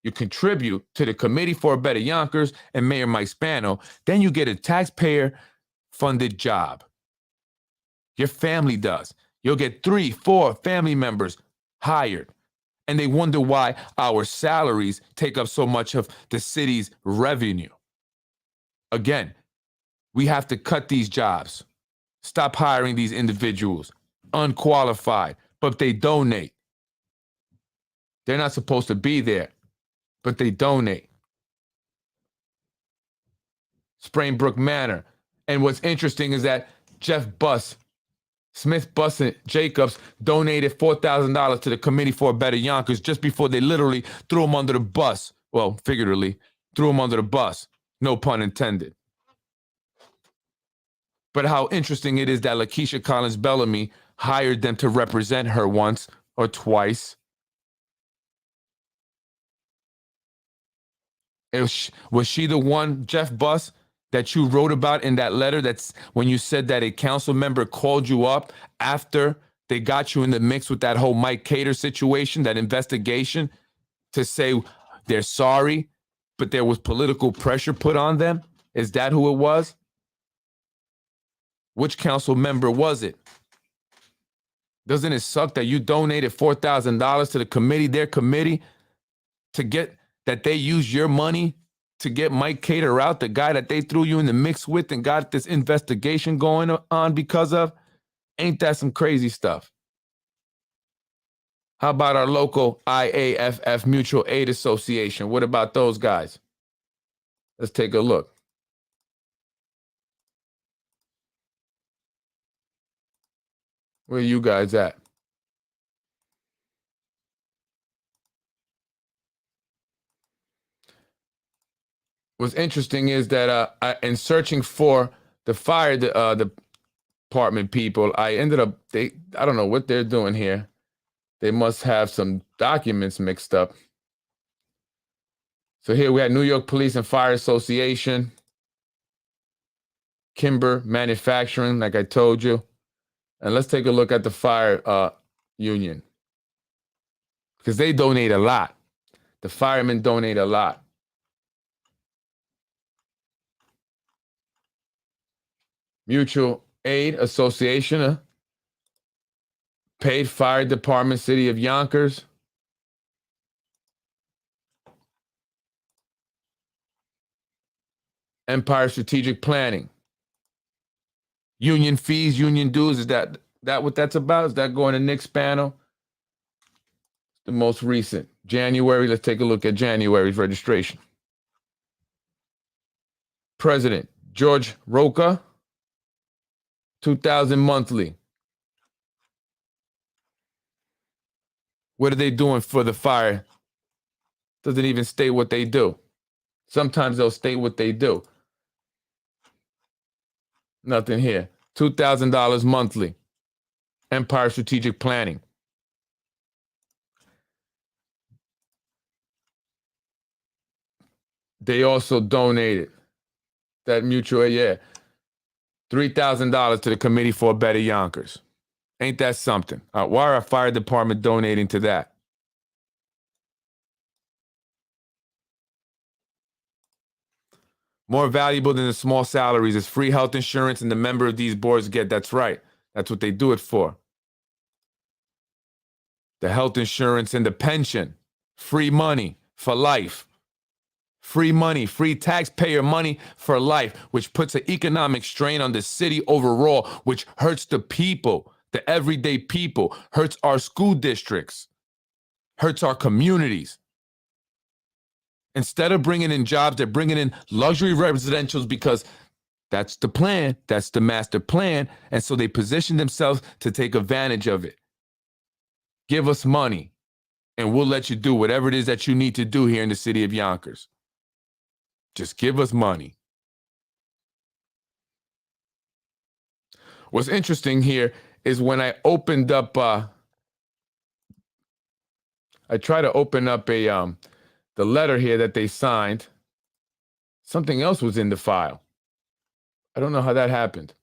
you contribute to the Committee for a Better Yonkers and Mayor Mike Spano, then you get a taxpayer-funded job. Your family does. You'll get 3-4 family members hired. And they wonder why our salaries take up so much of the city's revenue. Again, we have to cut these jobs. Stop hiring these individuals, unqualified, but they donate. They're not supposed to be there, but they donate. Sprainbrook Manor. And what's interesting is that Jeff Buss, Smith, Buss, and Jacobs donated $4,000 to the Committee for a Better Yonkers just before they literally threw him under the bus. Well, figuratively, threw him under the bus. No pun intended. But how interesting it is that Lakeisha Collins Bellamy hired them to represent her once or twice. Was she the one, Jeff Buss, that you wrote about in that letter? That's when you said that a council member called you up after they got you in the mix with that whole Mike Cater situation, that investigation, to say they're sorry, but there was political pressure put on them? Is that who it was? Which council member was it? Doesn't it suck that you donated $4,000 to the committee, their committee, to get that they use your money to get Mike Cater out, the guy that they threw you in the mix with and got this investigation going on because of? Ain't that some crazy stuff? How about our local IAFF Mutual Aid Association? What about those guys? Let's take a look. Where are you guys at? What's interesting is that in searching for the fire department people, I ended up, I don't know what they're doing here. They must have some documents mixed up. So here we had New York Police and Fire Association, Kimber Manufacturing, like I told you. And let's take a look at the fire union, because they donate a lot. The firemen donate a lot. Mutual Aid Association, paid fire department, City of Yonkers. Empire Strategic Planning. Union fees, union dues, is that what that's about? Is that going to Nick Spano? The most recent, January. Let's take a look at January's registration. President George Roca, 2,000 monthly. What are they doing for the fire? Doesn't even state what they do. Sometimes they'll state what they do. Nothing here. $2,000 monthly. Empire Strategic Planning. They also donated that mutual, $3,000 to the Committee for a Better Yonkers. Ain't that something? Why are our fire department donating to that? More valuable than the small salaries is free health insurance, and the member of these boards get. That's right. That's what they do it for. The health insurance and the pension. Free money for life. Free money, free taxpayer money for life, which puts an economic strain on the city overall, which hurts the people, the everyday people, hurts our school districts, hurts our communities. Instead of bringing in jobs, they're bringing in luxury residentials because that's the plan. That's the master plan. And so they position themselves to take advantage of it. Give us money, and we'll let you do whatever it is that you need to do here in the city of Yonkers. Just give us money. What's interesting here is when I opened up, I try to open up the letter here that they signed. Something else was in the file. I don't know how that happened.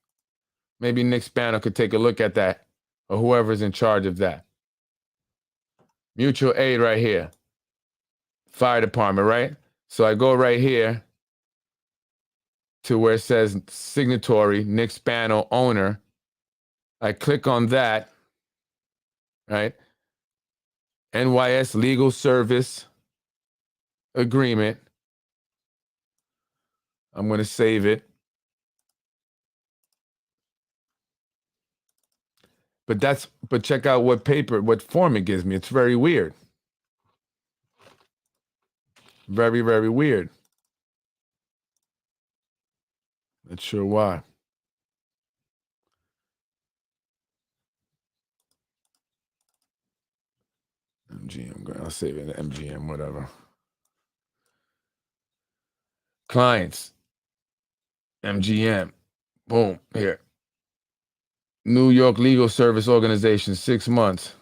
Maybe Nick Spano could take a look at that, or whoever's in charge of that. Mutual aid right here. Fire department, right? So I go right here to where it says signatory, Nick Spano, owner. I click on that, right? NYS Legal Service Agreement. I'm going to save it. But check out what form it gives me. It's very weird. Very, very weird. Not sure why. MGM, I'll save it, MGM, whatever. Clients, MGM, boom, here. New York Legal Service Organization, 6 months.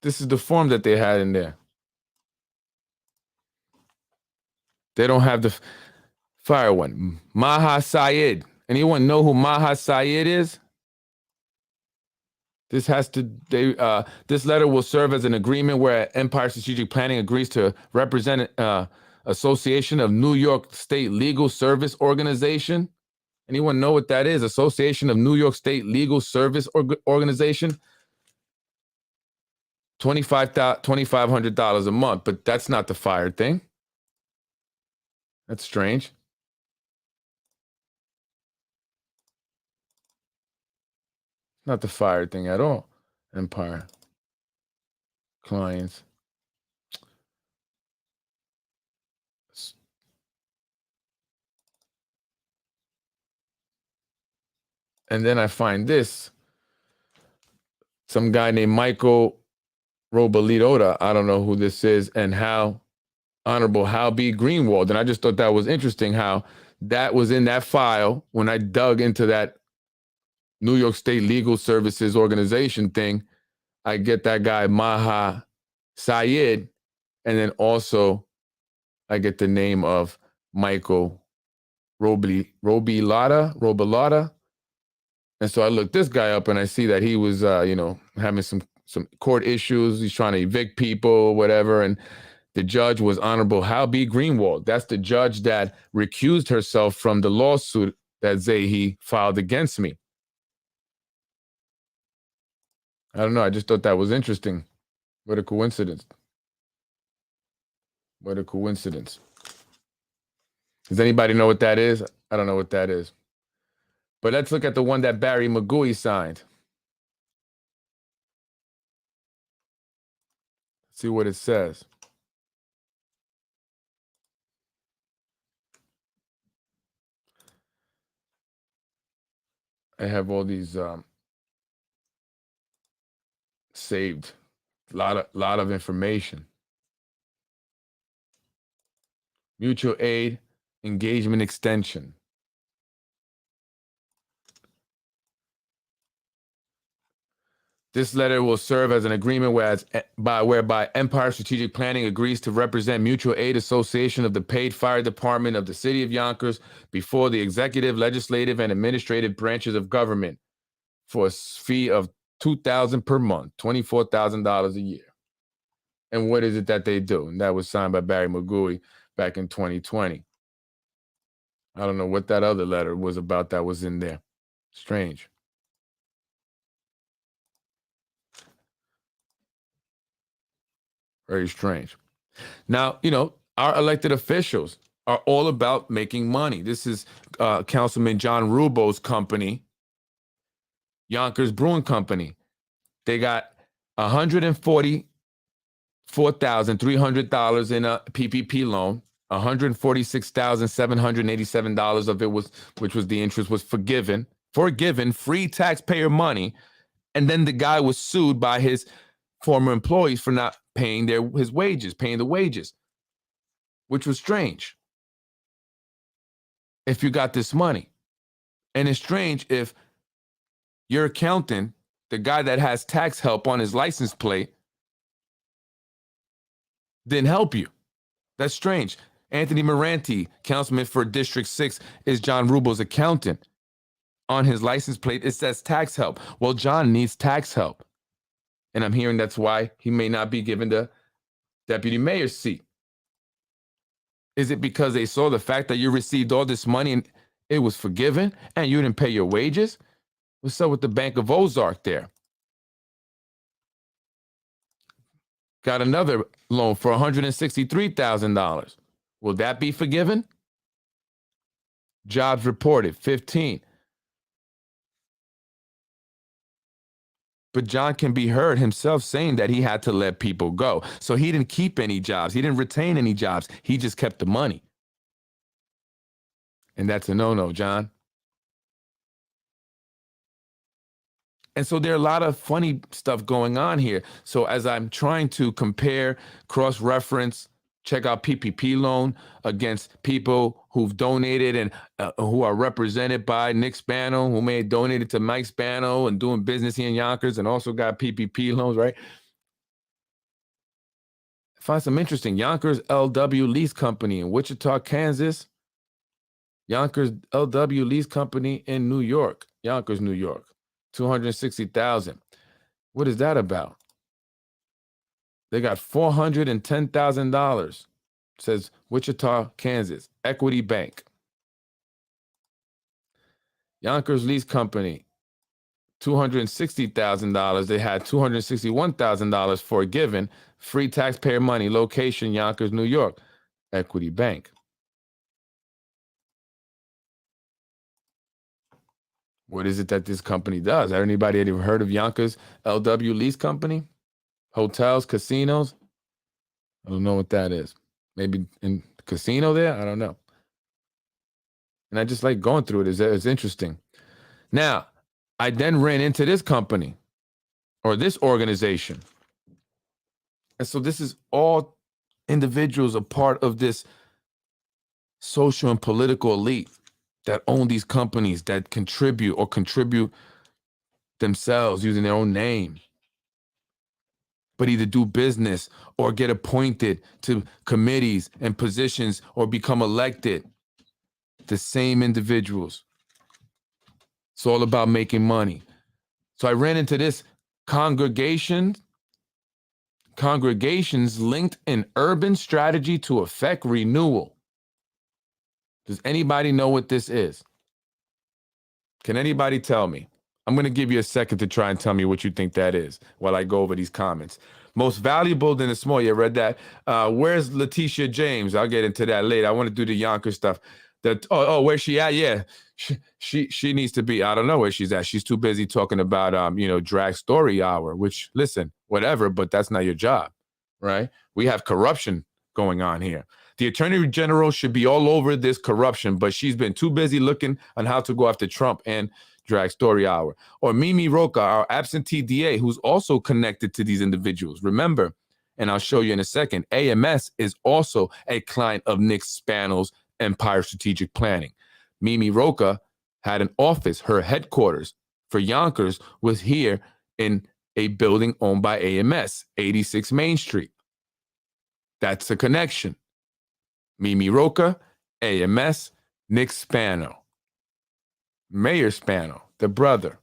This is the form that they had in there. They don't have the fire one. Maha Syed. Anyone know who Maha Syed is? This letter will serve as an agreement where Empire Strategic Planning agrees to represent Association of New York State Legal Service Organization. Anyone know what that is? Association of New York State Legal Service Organization. $2,500 a month, but that's not the fire thing. That's strange. Not the fire thing at all. Empire. Clients. And then I find this. Some guy named Michael Robalitoda. I don't know who this is, and Honorable Hal B. Greenwald. And I just thought that was interesting how that was in that file when I dug into that New York State Legal Services Organization thing. I get that guy Maha Syed, and then also I get the name of Michael Robalata. And so I looked this guy up and I see that he was, having some court issues. He's trying to evict people, whatever. And the judge was Honorable Hal B. Greenwald. That's the judge that recused herself from the lawsuit that Zahi filed against me. I don't know. I just thought that was interesting. What a coincidence. What a coincidence. Does anybody know what that is? I don't know what that is. But let's look at the one that Barry McGuey signed. See what it says. I have all these saved. A lot of information. Mutual aid engagement extension. This letter will serve as an agreement whereby Empire Strategic Planning agrees to represent Mutual Aid Association of the paid fire department of the city of Yonkers before the executive, legislative, and administrative branches of government for a fee of $2,000 per month, $24,000 a year. And what is it that they do? And that was signed by Barry McGuey back in 2020. I don't know what that other letter was about that was in there. Strange. Very strange. Now, our elected officials are all about making money. This is Councilman John Rubo's company, Yonkers Brewing Company. They got 140 $4,300 in a PPP loan. $146,787 of it was, which was the interest, was forgiven, free taxpayer money. And then the guy was sued by his former employees for not paying his wages, paying the wages, which was strange if you got this money. And it's strange if your accountant, the guy that has tax help on his license plate, didn't help you. That's strange. Anthony Moranti, councilman for District 6, is John Rubel's accountant. On his license plate, it says tax help. Well, John needs tax help. And I'm hearing that's why he may not be given the deputy mayor's seat. Is it because they saw the fact that you received all this money and it was forgiven and you didn't pay your wages? What's up with the Bank of Ozark there? Got another loan for $163,000. Will that be forgiven? Jobs reported, 15. But John can be heard himself saying that he had to let people go. So he didn't keep any jobs. He didn't retain any jobs. He just kept the money. And that's a no-no, John. And so there are a lot of funny stuff going on here. So as I'm trying to compare, cross-reference, check out PPP loan against people who've donated and who are represented by Nick Spano, who may have donated to Mike Spano and doing business here in Yonkers and also got PPP loans, right? I find some interesting. Yonkers LW Lease Company in Wichita, Kansas. Yonkers LW Lease Company in New York, Yonkers, New York, $260,000. What is that about? They got $410,000. Says Wichita, Kansas, Equity Bank. Yonkers Lease Company, $260,000. They had $261,000 forgiven, free taxpayer money. Location, Yonkers, New York, Equity Bank. What is it that this company does? Has anybody ever heard of Yonkers LW Lease Company? Hotels, casinos? I don't know what that is. Maybe in the casino there? I don't know. And I just like going through it. It's interesting. Now, I then ran into this company or this organization. And so this is all individuals a part of this social and political elite that own these companies that contribute themselves using their own name, but either do business or get appointed to committees and positions or become elected. The same individuals. It's all about making money. So I ran into this congregations linked in urban strategy to affect renewal. Does anybody know what this is? Can anybody tell me? I'm going to give you a second to try and tell me what you think that is while I go over these comments. Most valuable than the small. You read that? Where's Letitia James? I'll get into that later. I want to do the Yonkers stuff. Where's she at? Yeah, she needs to be. I don't know where she's at. She's too busy talking about drag story hour. Which, listen, whatever, but that's not your job, right? We have corruption going on here. The Attorney General should be all over this corruption, but she's been too busy looking on how to go after Trump and drag story hour. Or Mimi Roca, our absentee DA, who's also connected to these individuals. Remember, and I'll show you in a second, AMS is also a client of Nick Spano's Empire Strategic Planning. Mimi Roca had an office, her headquarters for Yonkers was here in a building owned by AMS, 86 Main Street. That's a connection. Mimi Roca, AMS, Nick Spano. Mayor Spano, the brother.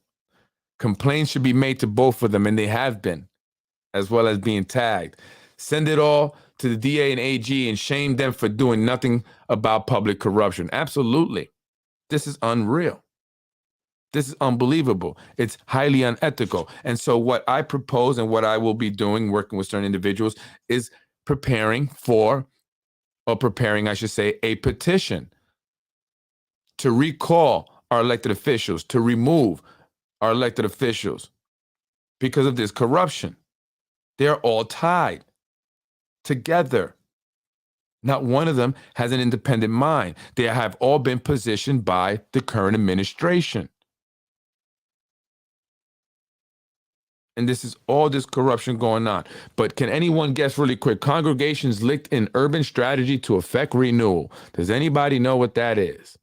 Complaints should be made to both of them, and they have been, as well as being tagged. Send it all to the DA and AG and shame them for doing nothing about public corruption. Absolutely. This is unreal. This is unbelievable. It's highly unethical. And so what I propose and what I will be doing, working with certain individuals, is preparing, I should say, a petition to recall our elected officials, to remove our elected officials because of this corruption. They're all tied. together. Not one of them has an independent mind. They have all been positioned by the current administration. And this is all this corruption going on. But can anyone guess really quick? Congregations linked in urban strategy to affect renewal. Does anybody know what that is?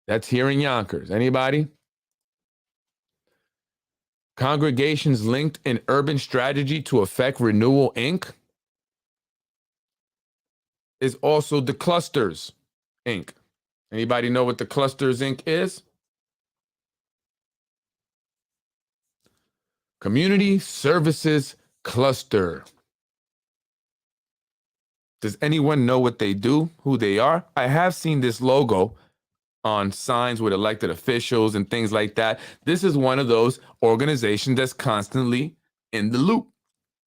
That's here in Yonkers. Anybody? Congregations linked in urban strategy to affect renewal, Inc. is also the Clusters, Inc. Anybody know what the Clusters, Inc. is? Community Services Cluster. Does anyone know what they do, who they are? I have seen this logo on signs with elected officials and things like that. This is one of those organizations that's constantly in the loop,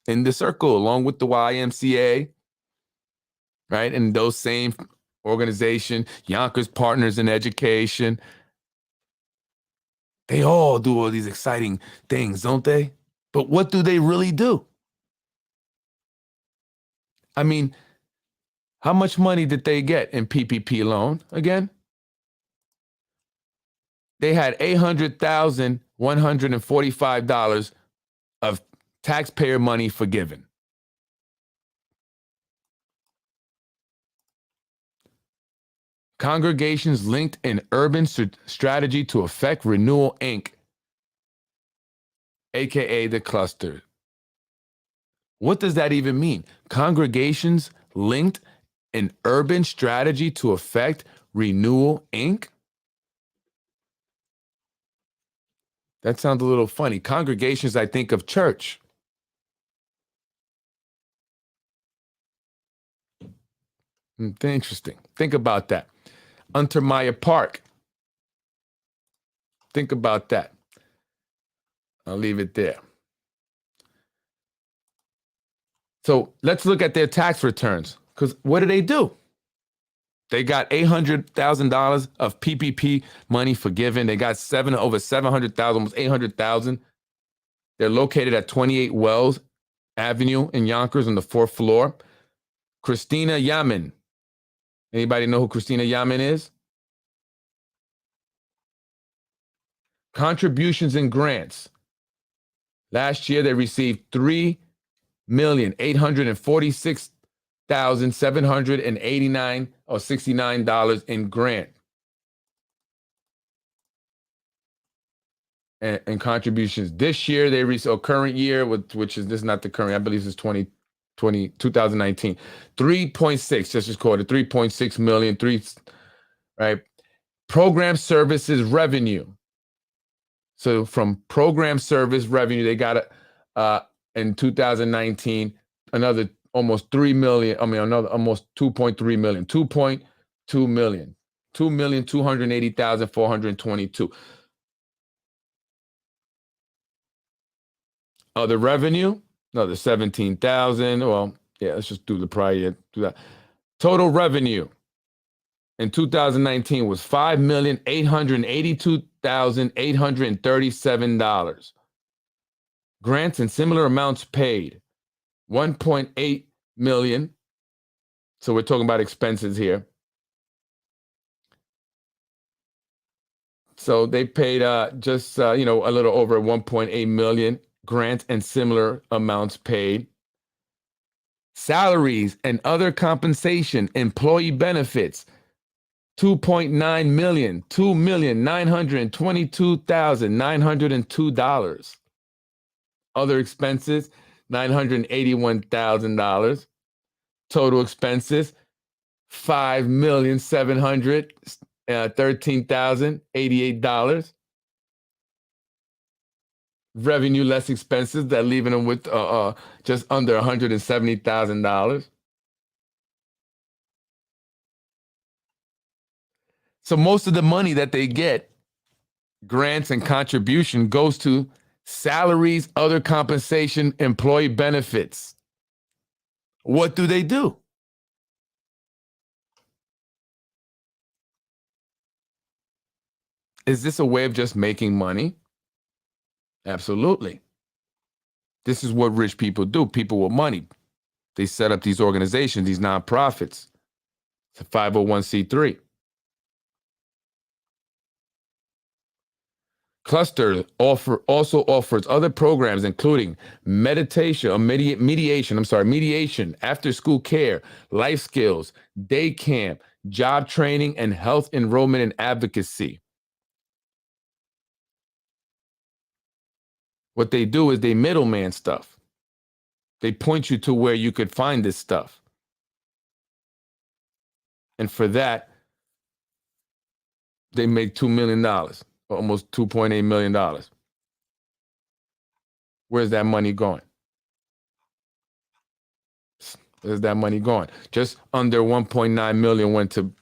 in the circle, along with the YMCA, right? And those same organization, Yonkers Partners in Education. They all do all these exciting things, don't they? But what do they really do? I mean, how much money did they get in PPP loan again? They had $800,145 of taxpayer money forgiven. Congregations linked in urban strategy to affect renewal, Inc., aka the cluster. What does that even mean? Congregations linked in urban strategy to affect renewal, Inc.? That sounds a little funny. Congregations, I think of church. Interesting. Think about that. Untermeyer Park. Think about that. I'll leave it there. So let's look at their tax returns. Because what do? They got $800,000 of PPP money forgiven. They got over 700,000, almost 800,000. They're located at 28 Wells Avenue in Yonkers on the 4th floor. Christina Yaman. Anybody know who Christina Yaman is? Contributions and grants. Last year, they received $3,846,789 or $69 in grant and contributions. This year, they received, current year, which is, this is not the current, I believe this is 2019, 3.6, just call it 3.6 million, right? Program services revenue. So from program service revenue, they got in 2019, another almost 3 million, another almost 2.3 million, 2.2 million, 2,280,422. Other revenue, another 17,000. Well, yeah, let's just do the prior year. Do that. Total revenue in 2019 was $5,882,837. Grants and similar amounts paid, 1.8 million. So we're talking about expenses here. So they paid just a little over 1.8 million. Grants and similar amounts paid. Salaries and other compensation, employee benefits, 2.9 million, $2,922,902. Other expenses, $981,000. Total expenses, $5,713,088. Revenue less expenses, that leaving them with just under $170,000. So most of the money that they get, grants and contribution, goes to salaries, other compensation, employee benefits. What do they do? Is this a way of just making money? Absolutely. This is what rich people do, people with money. They set up these organizations, these nonprofits. It's a 501c3. Cluster also offers other programs, including mediation, after-school care, life skills, day camp, job training, and health enrollment and advocacy. What they do is they middleman stuff. They point you to where you could find this stuff. And for that, they make $2 million, almost $2.8 million. Where's that money going? Where's that money going? Just under 1.9 million went to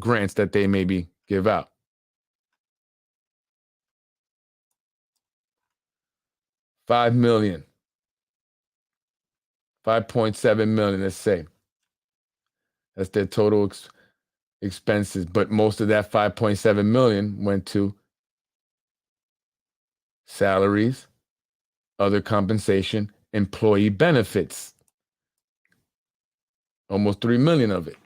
grants that they maybe give out. $5 million. 5.7 million, let's say. That's their total expenses. But most of that 5.7 million went to salaries, other compensation, employee benefits. Almost 3 million of it.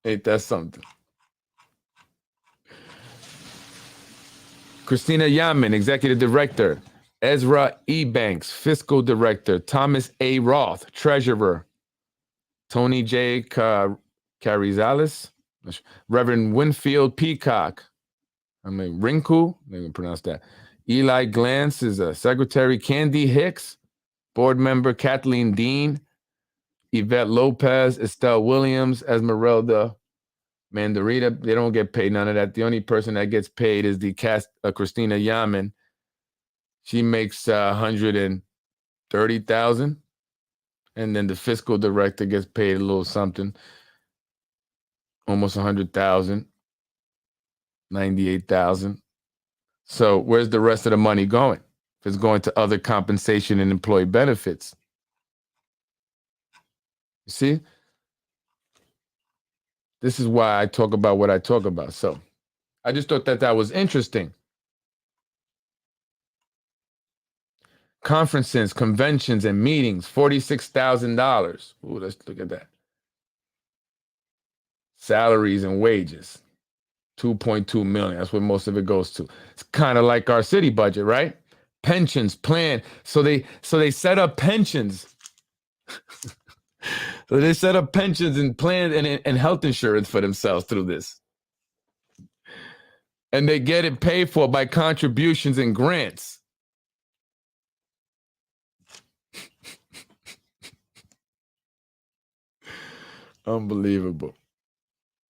Ain't that something? Christina Yaman, Executive Director. Ezra E. Banks, Fiscal Director. Thomas A. Roth, Treasurer. Tony J. Carizales. Reverend Winfield Peacock. Rinku, they can pronounce that. Eli Glantz is a Secretary. Candy Hicks, Board Member. Kathleen Dean. Yvette Lopez, Estelle Williams, Esmeralda Mandarita. They don't get paid none of that. The only person that gets paid is the Christina Yaman. She makes $130,000, and then the fiscal director gets paid a little something, almost $100,000, $98,000. So where's the rest of the money going? If it's going to other compensation and employee benefits. You see? This is why I talk about what I talk about. So I just thought that was interesting. Conferences, conventions, and meetings, $46,000. Ooh, let's look at that. Salaries and wages, 2.2 million. That's what most of it goes to. It's kind of like our city budget, right? Pensions, plan. So they set up pensions. So they set up pensions and plans and health insurance for themselves through this. And they get it paid for by contributions and grants. Unbelievable.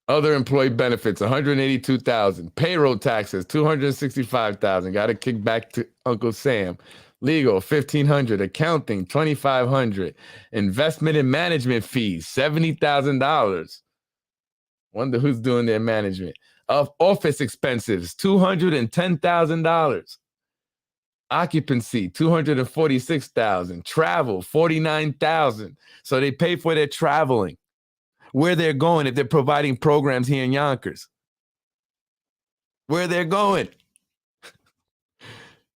Other employee benefits, $182,000. Payroll taxes, $265,000. Got to kick back to Uncle Sam. Legal, $1,500. Accounting, $2,500. Investment and management fees, $70,000. Wonder who's doing their management. Of office expenses, $210,000. Occupancy, $246,000. Travel, $49,000. So they pay for their traveling. Where they're going if they're providing programs here in Yonkers. Where they're going.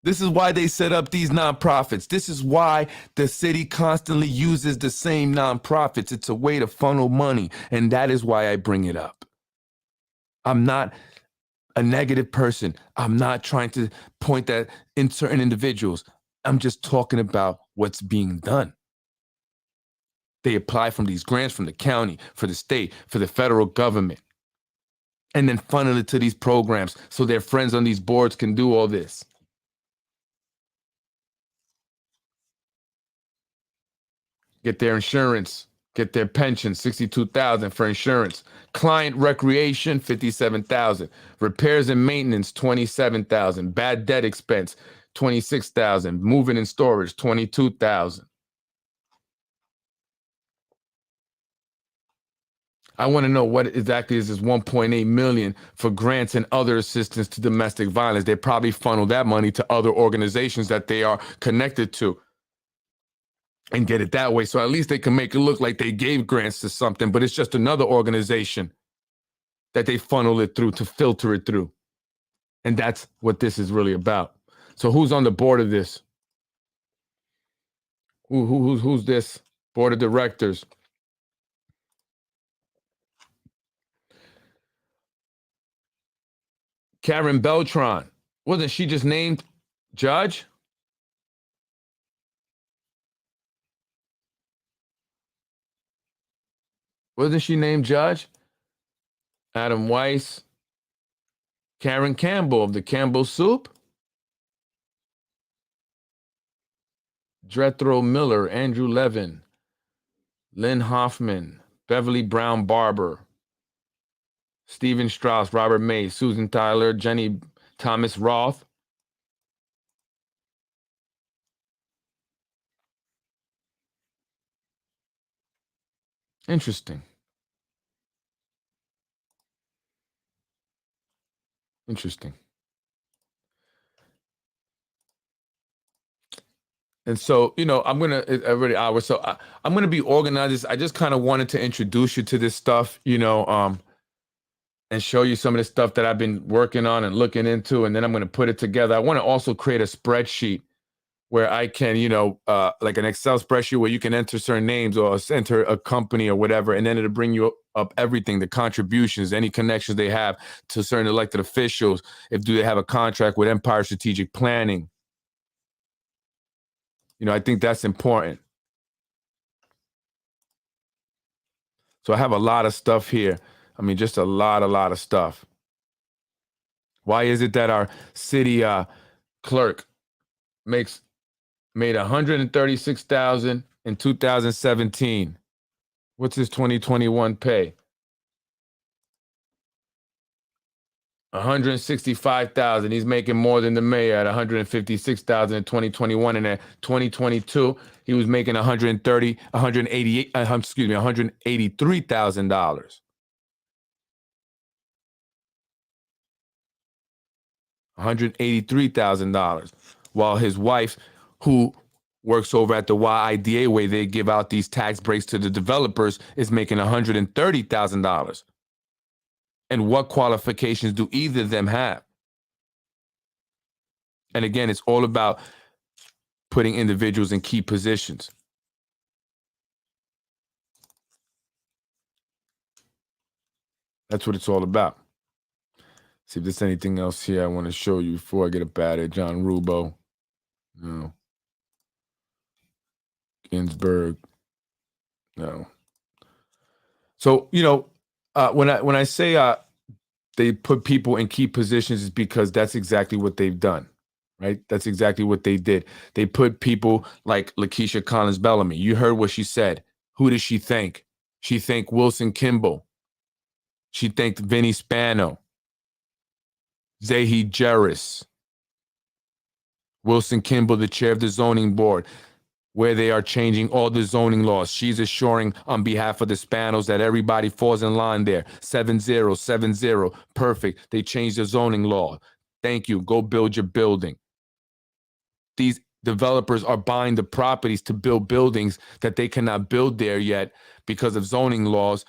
This is why they set up these nonprofits. This is why the city constantly uses the same nonprofits. It's a way to funnel money, and that is why I bring it up. I'm not a negative person. I'm not trying to point at in certain individuals. I'm just talking about what's being done. They apply from these grants from the county, for the state, for the federal government, and then funnel it to these programs so their friends on these boards can do all this. Get their insurance, get their pension, $62,000 for insurance. Client recreation, $57,000. Repairs and maintenance, $27,000. Bad debt expense, $26,000. Moving and storage, $22,000. I want to know what exactly is this 1.8 million for grants and other assistance to domestic violence. They probably funnel that money to other organizations that they are connected to and get it that way. So at least they can make it look like they gave grants to something, but it's just another organization that they funnel it through to filter it through. And that's what this is really about. So who's on the board of this? Who's this? Board of directors. Karen Beltran. Wasn't she just named judge? Wasn't she named judge? Adam Weiss. Karen Campbell of the Campbell Soup. Jethro Miller, Andrew Levin, Lynn Hoffman, Beverly Brown Barber, Stephen Strauss, Robert May, Susan Tyler, Jenny Thomas Roth. Interesting. Interesting. And so, I'm going to, already hour. So I'm going to be organized. I just kind of wanted to introduce you to this stuff, and show you some of the stuff that I've been working on and looking into. And then I'm going to put it together. I want to also create a spreadsheet where I can, like an Excel spreadsheet where you can enter certain names or enter a company or whatever, and then it'll bring you up everything, the contributions, any connections they have to certain elected officials, if do they have a contract with Empire Strategic Planning. I think that's important. So I have a lot of stuff here. I mean, just a lot of stuff. Why is it that our city clerk made $136,000 in 2017? What's his 2021 pay? $165,000. He's making more than the mayor at $156,000 in 2021, and at 2022 he was making $183,000. $183,000, while his wife, who works over at the YIDA, where they give out these tax breaks to the developers, is making $130,000. And what qualifications do either of them have? And again, it's all about putting individuals in key positions. That's what it's all about. See if there's anything else here I want to show you before I get up out of John Rubo. No. Ginsburg. No. So, when I say they put people in key positions, is because that's exactly what they've done, right? That's exactly what they did. They put people like Lakeisha Collins Bellamy. You heard what she said. Who does she thank? She thanked Wilson Kimball. She thanked Vinnie Spano, Zahi Jeris, Wilson Kimball, the chair of the zoning board, where they are changing all the zoning laws. She's assuring on behalf of the Spanos that everybody falls in line there. 7070, perfect. They changed the zoning law. Thank you. Go build your building. These developers are buying the properties to build buildings that they cannot build there yet because of zoning laws,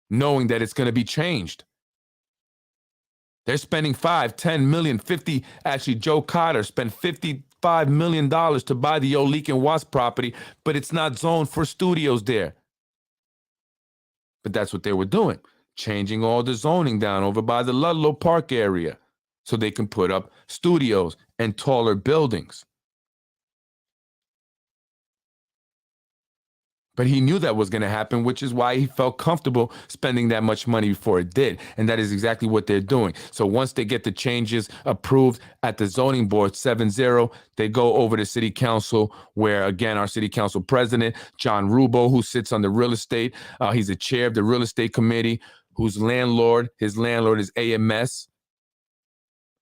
knowing that it's going to be changed. They're spending $5, $10 million, 50. Actually, Joe Cotter spent $55 million to buy the old Leak and Watts property, but it's not zoned for studios there. But that's what they were doing, changing all the zoning down over by the Ludlow Park area so they can put up studios and taller buildings. But he knew that was going to happen, which is why he felt comfortable spending that much money before it did. And that is exactly what they're doing. So once they get the changes approved at the zoning board, 7-0, they go over to city council, where, again, our city council president, John Rubo, who sits on the real estate, he's the chair of the real estate committee, his landlord is AMS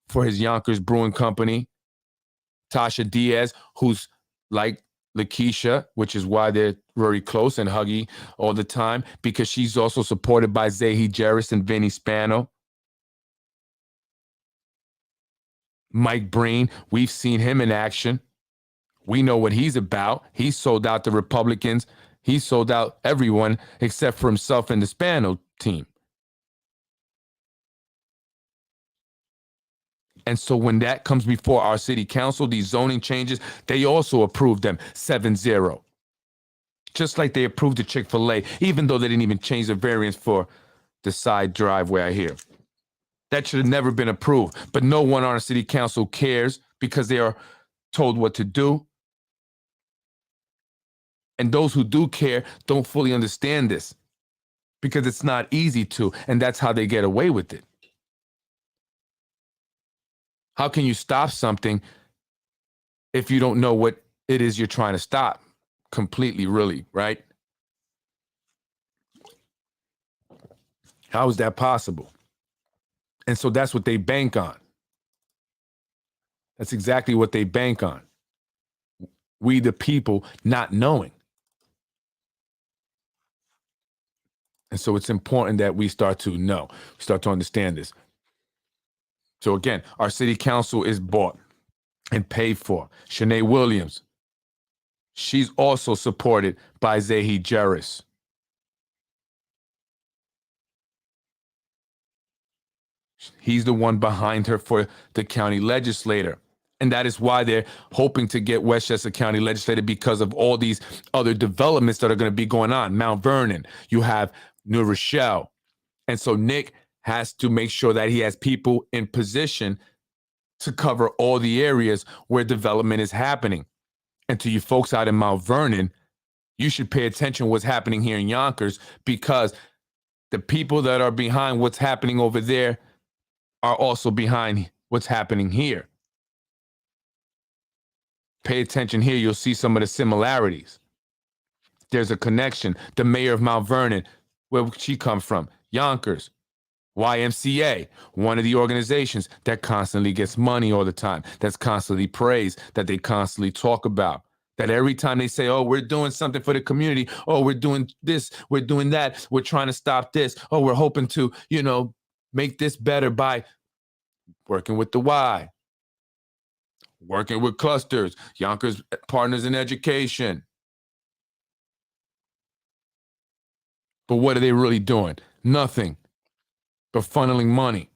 for his Yonkers Brewing Company. Tasha Diaz, who's like Lakeisha, which is why they're very close and huggy all the time, because she's also supported by Zahi Jeris and Vinnie Spano. Mike Breen, we've seen him in action. We know what he's about. He sold out the Republicans. He sold out everyone except for himself and the Spano team. And so when that comes before our city council, these zoning changes, they also approved them 7-0. Just like they approved the Chick-fil-A, even though they didn't even change the variance for the side driveway I hear. That should have never been approved. But no one on our city council cares because they are told what to do. And those who do care don't fully understand this because it's not easy to, and that's how they get away with it. How can you stop something if you don't know what it is you're trying to stop completely, really, right? How is that possible? And so that's what they bank on. That's exactly what they bank on. We, the people, not knowing. And so it's important that we start to know, start to understand this. So again, our city council is bought and paid for. Shanae Williams, she's also supported by Zahi Jerris. He's the one behind her for the county legislator. And that is why they're hoping to get Westchester County legislator because of all these other developments that are going to be going on. Mount Vernon, you have New Rochelle. And so Nick has to make sure that he has people in position to cover all the areas where development is happening. And to you folks out in Mount Vernon, you should pay attention to what's happening here in Yonkers because the people that are behind what's happening over there are also behind what's happening here. Pay attention here, you'll see some of the similarities. There's a connection. The mayor of Mount Vernon, where she comes from, Yonkers, YMCA, one of the organizations that constantly gets money all the time, that's constantly praised, that they constantly talk about. That every time they say, oh, we're doing something for the community, oh, we're doing this, we're doing that, we're trying to stop this, oh, we're hoping to, make this better by working with the Y, working with clusters, Yonkers Partners in Education. But what are they really doing? Nothing but funneling money.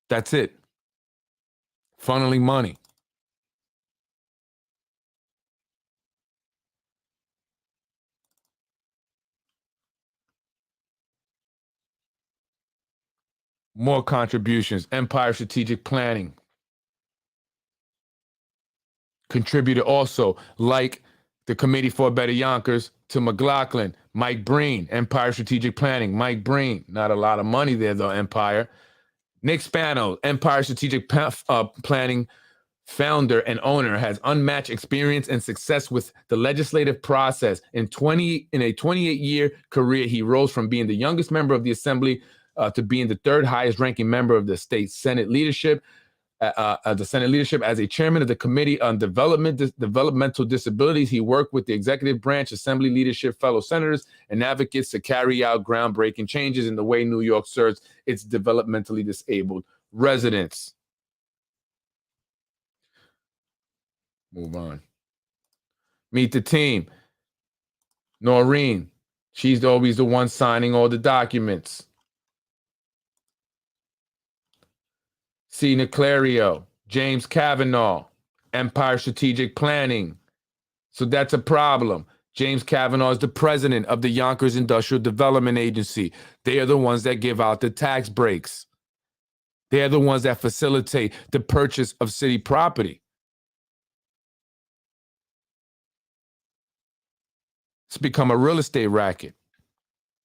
That's it. Funneling money. More contributions. Empire Strategic Planning. Contributed also, like the Committee for a Better Yonkers, to McLaughlin, Mike Breen, Empire Strategic Planning, Mike Breen. Not a lot of money there, though, Empire. Nick Spano, Empire Strategic Planning founder and owner, has unmatched experience and success with the legislative process. In a 28-year career, he rose from being the youngest member of the Assembly to being the third highest ranking member of the state Senate leadership. As a chairman of the Committee on Developmental Disabilities, he worked with the executive branch, Assembly leadership, fellow senators, and advocates to carry out groundbreaking changes in the way New York serves its developmentally disabled residents. Move on. Meet the team. Noreen, she's always the one signing all the documents. C. Niclario, James Kavanaugh, Empire Strategic Planning. So that's a problem. James Kavanaugh is the president of the Yonkers Industrial Development Agency. They are the ones that give out the tax breaks. They are the ones that facilitate the purchase of city property. It's become a real estate racket.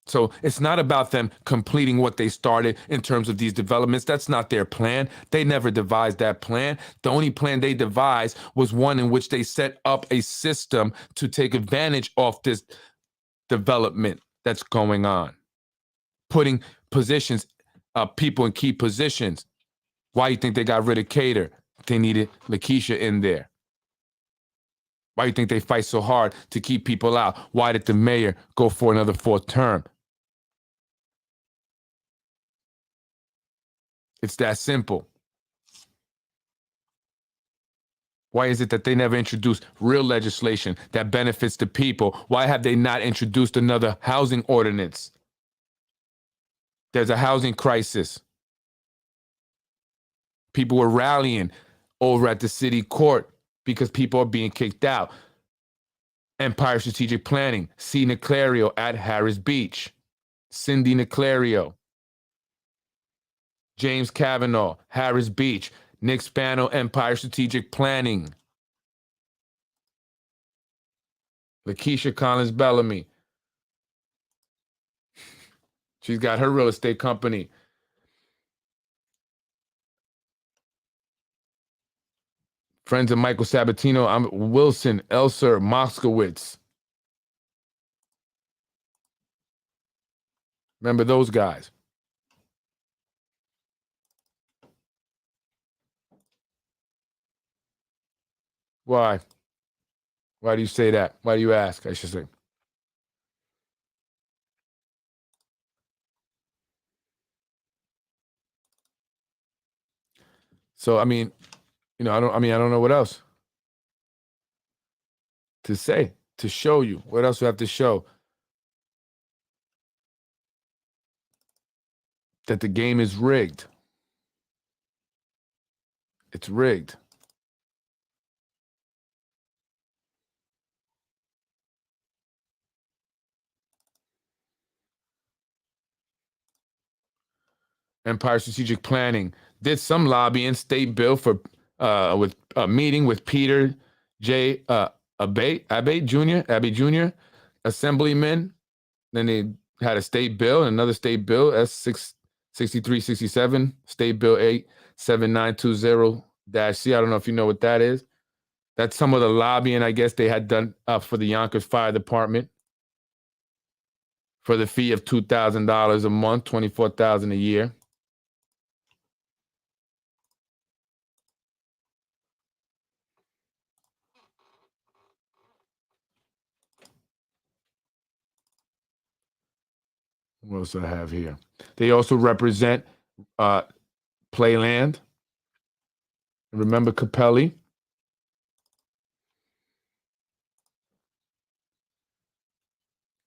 So it's not about them completing what they started in terms of these developments. That's not their plan. They never devised that plan. The only plan they devised was one in which they set up a system to take advantage of this development that's going on. Putting positions, people in key positions. Why do you think they got rid of Cater? They needed Lakeisha in there. Why do you think they fight so hard to keep people out? Why did the mayor go for another 4th term? It's that simple. Why is it that they never introduced real legislation that benefits the people? Why have they not introduced another housing ordinance? There's a housing crisis. People were rallying over at the city court because people are being kicked out. Empire Strategic Planning, C. Niclario at Harris Beach. Cindy Niclario. James Kavanaugh, Harris Beach. Nick Spano, Empire Strategic Planning. Lakeisha Collins Bellamy. She's got her real estate company. Friends of Michael Sabatino, I'm Wilson, Elser, Moskowitz. Remember those guys. Why? Why do you say that? Why do you ask, I should say? So, I mean, I don't know what else to say, to show you. What else do I have to show? That the game is rigged. It's rigged. Empire Strategic Planning did some lobbying, state bill for with a meeting with Peter J. Abbey Jr., Assemblyman. Then they had a state bill, another state bill, S6367, State Bill 87920-C. I don't know if you know what that is. That's some of the lobbying, I guess, they had done for the Yonkers Fire Department for the fee of $2,000 a month, $24,000 a year. What else do I have here? They also represent Playland. Remember Capelli?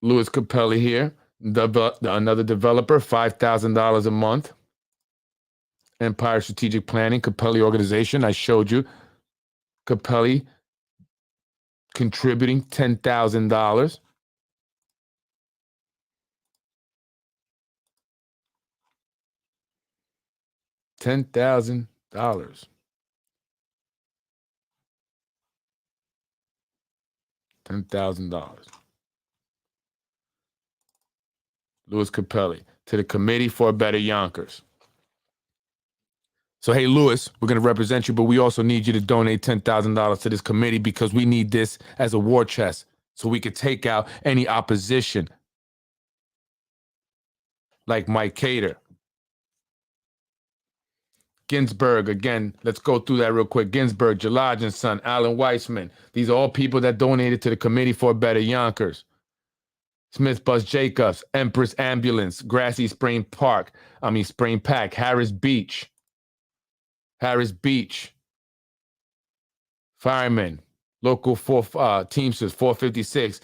Louis Capelli here, another developer, $5,000 a month. Empire Strategic Planning, Capelli Organization. I showed you Capelli contributing $10,000. $10,000. $10,000. Louis Capelli to the Committee for a Better Yonkers. So, hey, Louis, we're going to represent you, but we also need you to donate $10,000 to this committee because we need this as a war chest so we could take out any opposition like Mike Cater. Ginsburg, again, let's go through that real quick. Ginsburg, Jalaj and Son, Alan Weissman. These are all people that donated to the Committee for a Better Yonkers. Smith Bus Jacobs, Empress Ambulance, Grassy Spring Pack, Harris Beach. Firemen, Local 4, Teamsters 456,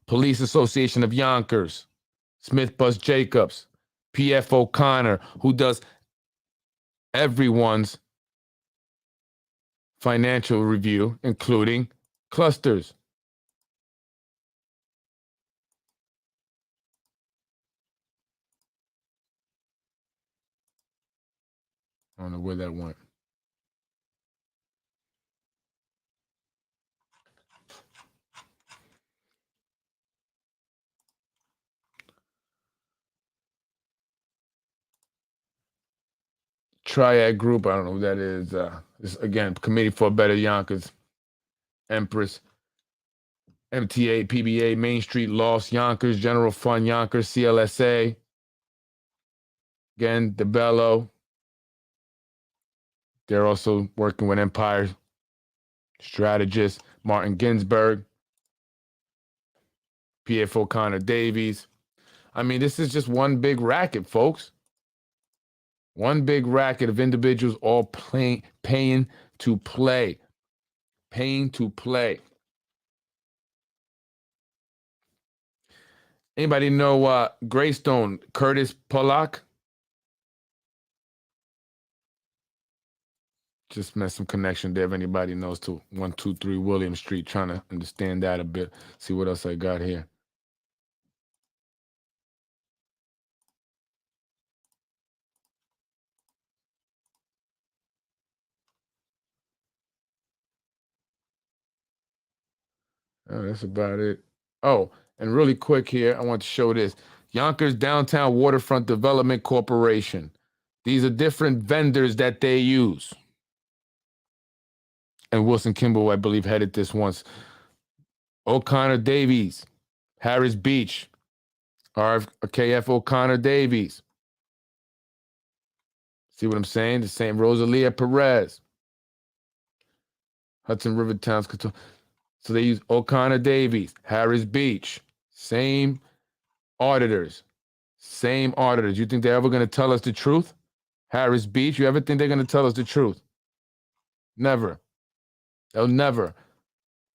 Police Association of Yonkers, Smith Bus Jacobs, P.F. O'Connor, who does everyone's financial review, including clusters. I don't know where that went. Triad Group, I don't know who that is. This, again, Committee for a Better Yonkers, Empress, MTA, PBA, Main Street, Lost, Yonkers, General Fund, Yonkers, CLSA. Again, DeBello. They're also working with Empire Strategist, Martin Ginsburg, P.F. O'Connor Davies. I mean, this is just one big racket, folks. One big racket of individuals all paying to play. Paying to play. Anybody know Greystone, Curtis Pollock? Just met some connection there. If anybody knows to 123 William Street, trying to understand that a bit. See what else I got here. Oh, that's about it. Oh, and really quick here, I want to show this. Yonkers Downtown Waterfront Development Corporation. These are different vendors that they use. And Wilson Kimball, I believe, headed this once. O'Connor Davies, Harris Beach, RKF O'Connor Davies. See what I'm saying? The same Rosalia Perez. Hudson River Towns Control. So they use O'Connor Davies, Harris Beach, same auditors. Same auditors. You think they're ever going to tell us the truth? Harris Beach, you ever think they're going to tell us the truth? Never. They'll never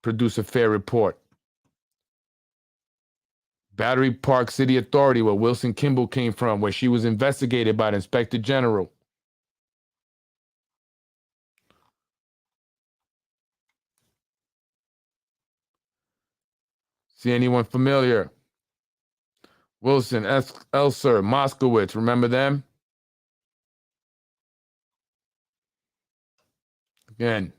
produce a fair report. Battery Park City Authority, where Wilson Kimball came from, where she was investigated by the Inspector General. See anyone familiar? Wilson, Elser, Moskowitz, remember them? Again.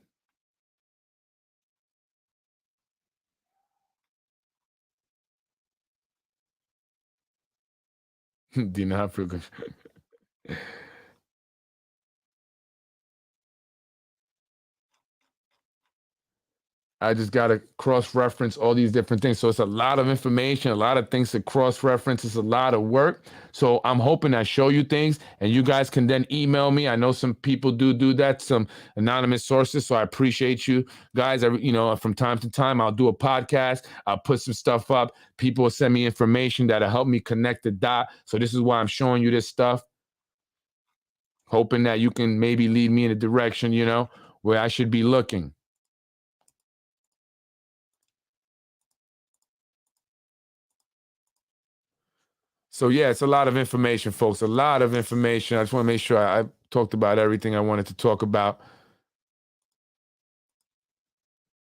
Do not feel good. I just got to cross-reference all these different things. So it's a lot of information, a lot of things to cross-reference. It's a lot of work. So I'm hoping I show you things and you guys can then email me. I know some people do that, some anonymous sources. So I appreciate you guys. From time to time, I'll do a podcast. I'll put some stuff up. People will send me information that'll help me connect the dot. So this is why I'm showing you this stuff. Hoping that you can maybe lead me in a direction, where I should be looking. So yeah, it's a lot of information, folks. A lot of information. I just want to make sure I talked about everything I wanted to talk about.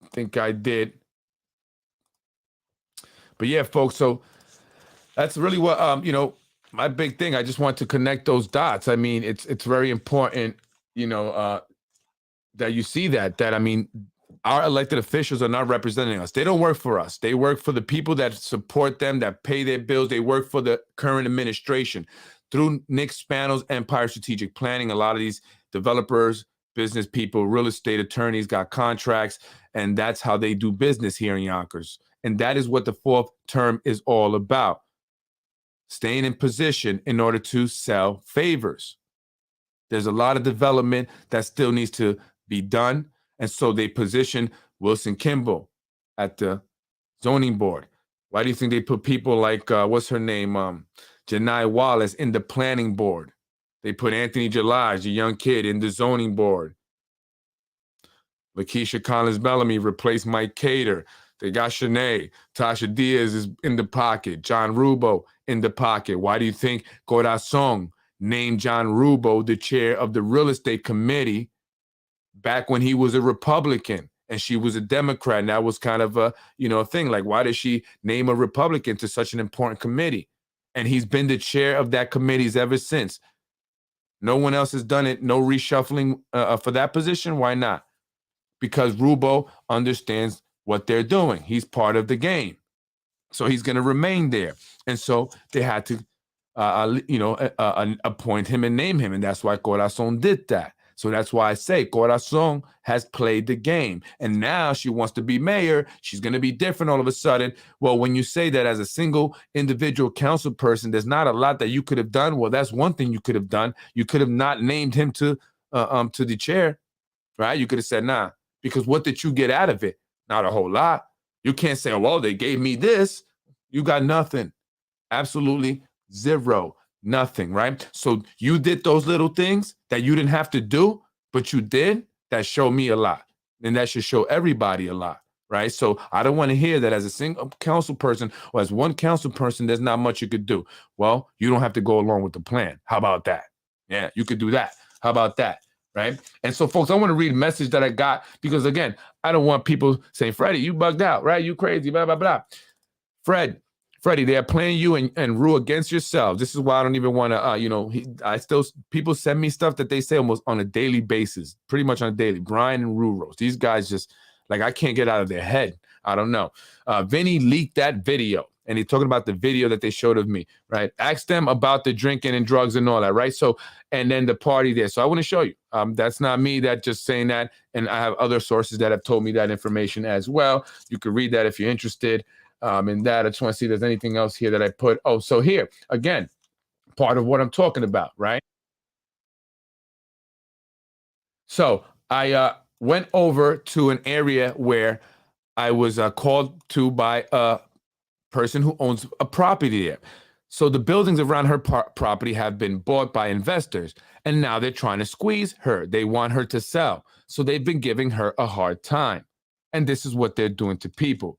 I think I did. But yeah, folks. So that's really what my big thing. I just want to connect those dots. I mean, it's very important, that you see that. I mean, our elected officials are not representing us. They don't work for us. They work for the people that support them, that pay their bills. They work for the current administration. Through Nick Spano's Empire Strategic Planning, a lot of these developers, business people, real estate attorneys got contracts, and that's how they do business here in Yonkers. And that is what the fourth term is all about. Staying in position in order to sell favors. There's a lot of development that still needs to be done. And so they position Wilson Kimball at the zoning board. Why do you think they put people like, what's her name? Janai Wallace in the planning board. They put Anthony Jalaj, a young kid, in the zoning board. Lakeisha Collins Bellamy replaced Mike Cater. They got Shanae. Tasha Diaz is in the pocket. John Rubo in the pocket. Why do you think Corazon named John Rubo the chair of the real estate committee back when he was a Republican and she was a Democrat? And that was kind of a thing. Like, why did she name a Republican to such an important committee? And he's been the chair of that committee ever since. No one else has done it. No reshuffling for that position. Why not? Because Rubo understands what they're doing. He's part of the game. So he's going to remain there. And so they had to, appoint him and name him. And that's why Corazon did that. So that's why I say Corazon has played the game. And now she wants to be mayor. She's going to be different all of a sudden. Well, when you say that as a single individual council person, there's not a lot that you could have done. Well, that's one thing you could have done. You could have not named him to the chair, right? You could have said, nah, because what did you get out of it? Not a whole lot. You can't say, oh, well, they gave me this. You got nothing. Absolutely zero. Nothing, right? So you did those little things that you didn't have to do, but you did. That showed me a lot. And that should show everybody a lot, right? So I don't want to hear that as a single council person or as one council person, there's not much you could do. Well, you don't have to go along with the plan. How about that? Yeah, you could do that. How about that? right? And so, folks, I want to read a message that I got because, again, I don't want people saying, Freddie, you bugged out, right? You crazy, blah, blah, blah. Freddie, they are playing you and rule against yourselves. This is why I don't even want to, people send me stuff that they say almost on a daily basis, pretty much on a daily. Brian and Ruros, these guys just, like, I can't get out of their head. I don't know. Vinny leaked that video, and he's talking about the video that they showed of me, right? Ask them about the drinking and drugs and all that, right? So, and then the party there. So I want to show you. That's not me that just saying that, and I have other sources that have told me that information as well. You can read that if you're interested. In that, I just want to see if there's anything else here that I put. Oh, so here, again, part of what I'm talking about, right? So I went over to an area where I was called to by a person who owns a property there. So the buildings around her property have been bought by investors, and now they're trying to squeeze her. They want her to sell. So they've been giving her a hard time. And this is what they're doing to people.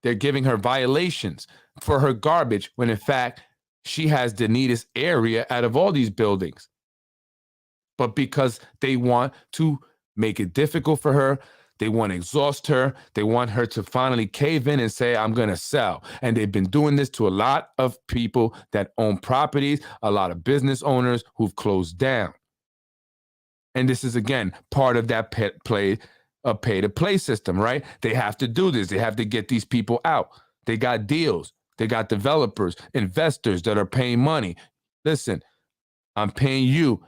They're giving her violations for her garbage when, in fact, she has the neatest area out of all these buildings. But because they want to make it difficult for her, they want to exhaust her, they want her to finally cave in and say, I'm going to sell. And they've been doing this to a lot of people that own properties, a lot of business owners who've closed down. And this is, again, part of that pay-to-play system, right? They have to do this. They have to get these people out. They got deals. They got developers, investors that are paying money. Listen, I'm paying you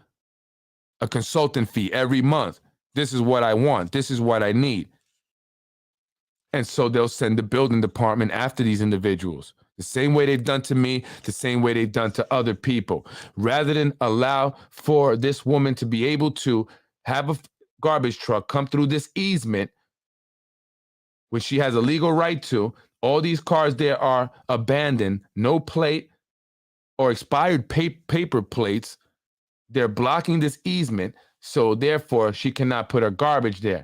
a consultant fee every month. This is what I want. This is what I need. And so they'll send the building department after these individuals. The same way they've done to me, the same way they've done to other people. Rather than allow for this woman to be able to have a garbage truck come through this easement, which she has a legal right to, all these cars there are abandoned, no plate or expired paper plates. They're blocking this easement, so therefore she cannot put her garbage there.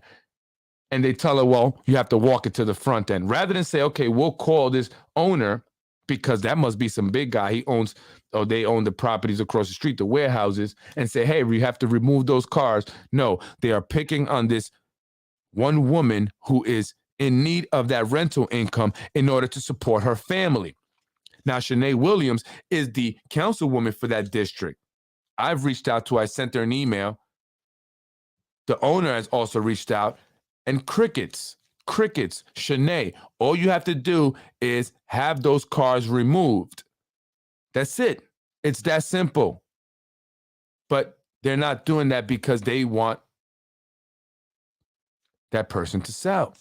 And they tell her, well, you have to walk it to the front end. Rather than say, okay, we'll call this owner, because that must be some big guy. They own the properties across the street, the warehouses, and say, hey, we have to remove those cars. No, they are picking on this one woman who is in need of that rental income in order to support her family. Now, Shanae Williams is the councilwoman for that district. I've reached out to her. I sent her an email. The owner has also reached out, and crickets, Shanae, all you have to do is have those cars removed. That's it. It's that simple. But they're not doing that because they want that person to sell.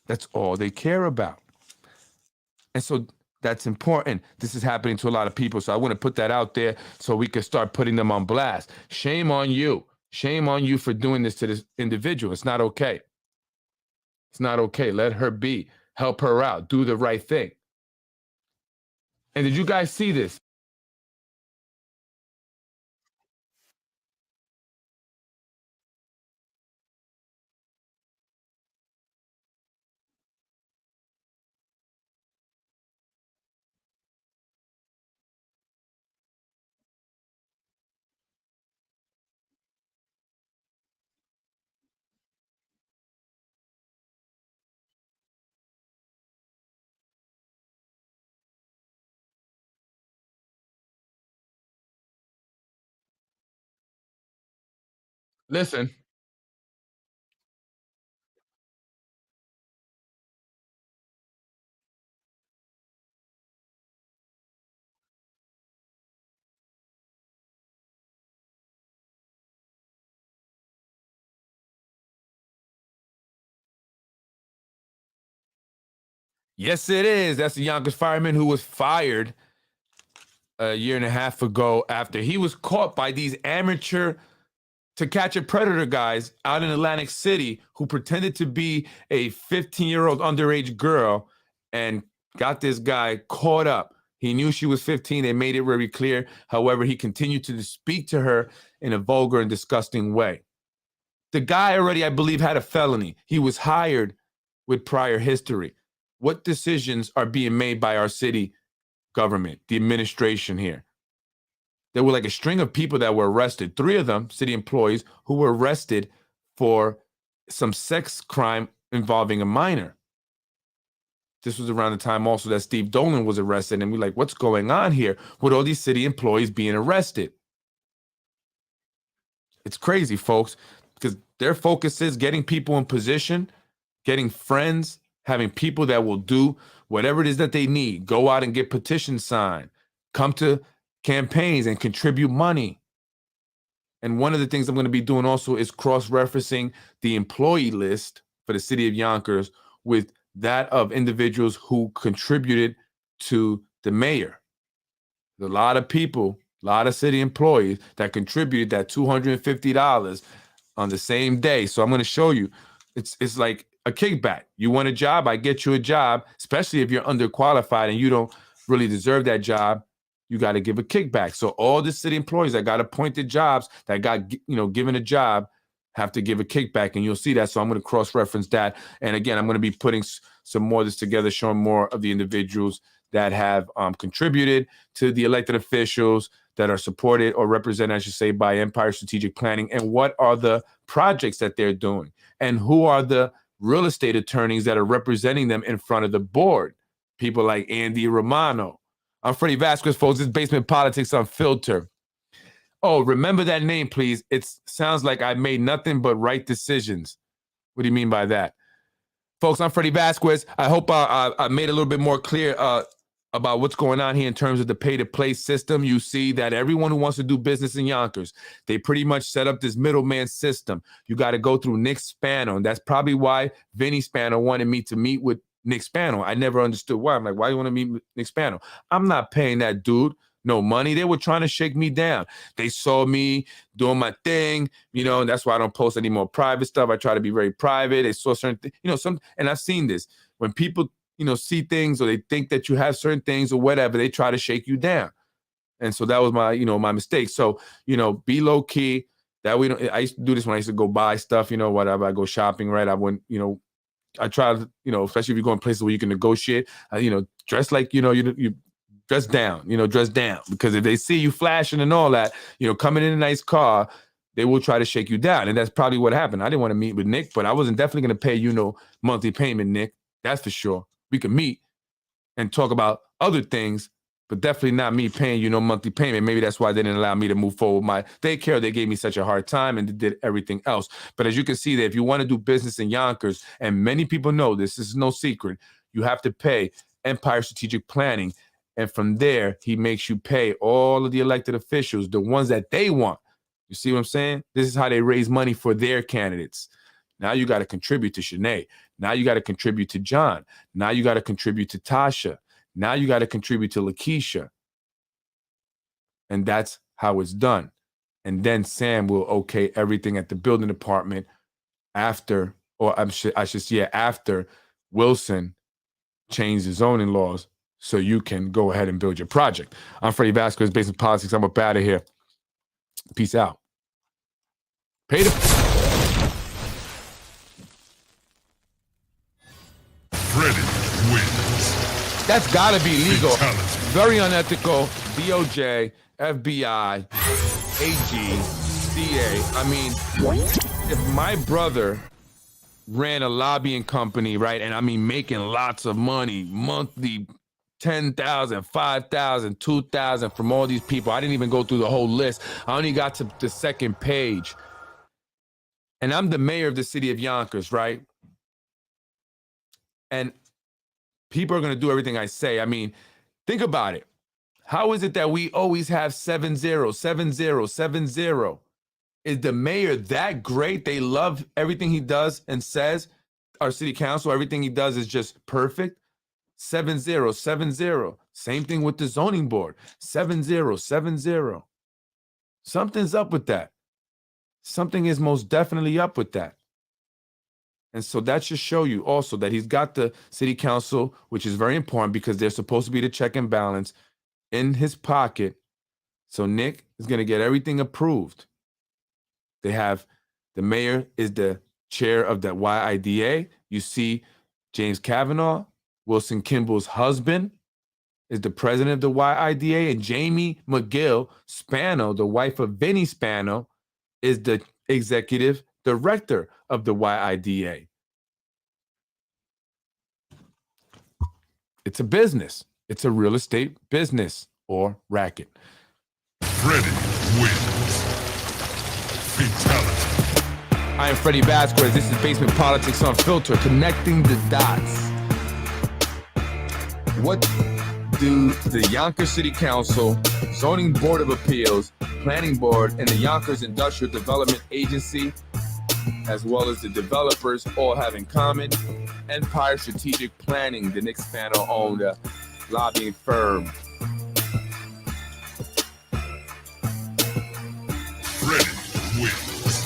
That's all they care about. And so that's important. This is happening to a lot of people. So I want to put that out there so we can start putting them on blast. Shame on you. Shame on you for doing this to this individual. It's not okay. It's not okay. Let her be. Help her out. Do the right thing. And did you guys see this? Listen, yes, it is. That's the Yonkers fireman who was fired a year and a half ago after he was caught by these amateur to catch a predator guys out in Atlantic City who pretended to be a 15-year-old underage girl and got this guy caught up. He knew she was 15. They made it very clear. However, he continued to speak to her in a vulgar and disgusting way. The guy already, I believe, had a felony. He was hired with prior history. What decisions are being made by our city government, the administration here? there were like a string of people that were arrested. 3 of them, city employees, who were arrested for some sex crime involving a minor. This was around the time also that Steve Dolan was arrested. And we're like, what's going on here with all these city employees being arrested? It's crazy, folks, because their focus is getting people in position, getting friends, having people that will do whatever it is that they need. Go out and get petitions signed, come to campaigns and contribute money. And one of the things I'm going to be doing also is cross-referencing the employee list for the city of Yonkers with that of individuals who contributed to the mayor. There's a lot of people, a lot of city employees that contributed that $250 on the same day. So I'm going to show you, it's like a kickback. You want a job, I get you a job, especially if you're underqualified and you don't really deserve that job. You got to give a kickback. So all the city employees that got appointed jobs, that got, given a job, have to give a kickback, and you'll see that. So I'm going to cross-reference that. And again, I'm going to be putting some more of this together, showing more of the individuals that have contributed to the elected officials that are supported or represented, I should say, by Empire Strategic Planning, and what are the projects that they're doing, and who are the real estate attorneys that are representing them in front of the board. People like Andy Romano. I'm Freddy Vazquez, folks. This is Basement Politics Unfiltered. Oh, remember that name, please. It sounds like I made nothing but right decisions. What do you mean by that? Folks, I'm Freddy Vazquez. I hope I made a little bit more clear about what's going on here in terms of the pay-to-play system. You see that everyone who wants to do business in Yonkers, they pretty much set up this middleman system. You got to go through Nick Spano. And that's probably why Vinny Spano wanted me to meet with Nick Spano. I never understood why. I'm like, why do you want to meet with Nick Spano? I'm not paying that dude no money. They were trying to shake me down. They saw me doing my thing, and that's why I don't post any more private stuff. I try to be very private. They saw certain things, and I've seen this. When people, see things, or they think that you have certain things or whatever, they try to shake you down. And so that was my, my mistake. So, be low key. That I used to do this when I used to go buy stuff, whatever. I go shopping, right? I wouldn't, I try to, especially if you go in places where you can negotiate, dress like, you dress down, dress down. Because if they see you flashing and all that, coming in a nice car, they will try to shake you down. And that's probably what happened. I didn't want to meet with Nick, but I wasn't definitely going to pay, monthly payment, Nick. That's for sure. We could meet and talk about other things, but definitely not me paying, monthly payment. Maybe that's why they didn't allow me to move forward with my daycare. They gave me such a hard time, and they did everything else. But as you can see, that if you want to do business in Yonkers, and many people know this is no secret, you have to pay Empire Strategic Planning. And from there, he makes you pay all of the elected officials, the ones that they want. You see what I'm saying? This is how they raise money for their candidates. Now you got to contribute to Shanae. Now you got to contribute to John. Now you got to contribute to Tasha. Now you got to contribute to Lakeisha. And that's how it's done. And then Sam will okay everything at the building department after, after Wilson changed the zoning laws, so you can go ahead and build your project. I'm Freddy Vazquez, Basement Politics. I'm up out of here. Peace out. Pay the... Freddy wins. That's got to be legal. Fatality. Very unethical. DOJ, FBI, AG, CA. I mean, if my brother ran a lobbying company, right, and I mean making lots of money, monthly, 10,000, 5,000, 2,000 from all these people. I didn't even go through the whole list. I only got to the second page. And I'm the mayor of the city of Yonkers, right? And people are going to do everything I say. I mean, think about it. How is it that we always have 7-0, 7-0, 7-0? Is the mayor that great? They love everything he does and says. Our city council, everything he does is just perfect. 7-0, 7-0. Same thing with the zoning board. 7-0, 7-0. Something's up with that. Something is most definitely up with that. And so that should show you also that he's got the city council, which is very important because they're supposed to be the check and balance, in his pocket. So Nick is going to get everything approved. They have, the mayor is the chair of the YIDA. You see James Kavanaugh, Wilson Kimball's husband, is the president of the YIDA, and Jamie McGill Spano, the wife of Vinny Spano, is the executive director of the YIDA. It's a business. It's a real estate business or racket. Freddy wins. Fatality. I am Freddy Vazquez. This is Basement Politics Unfiltered, connecting the dots. What do the Yonkers City Council, Zoning Board of Appeals, Planning Board, and the Yonkers Industrial Development Agency, as well as the developers, all have in common? Empire Strategic Planning, the Nick Spano-owned lobbying firm. Freddy wins.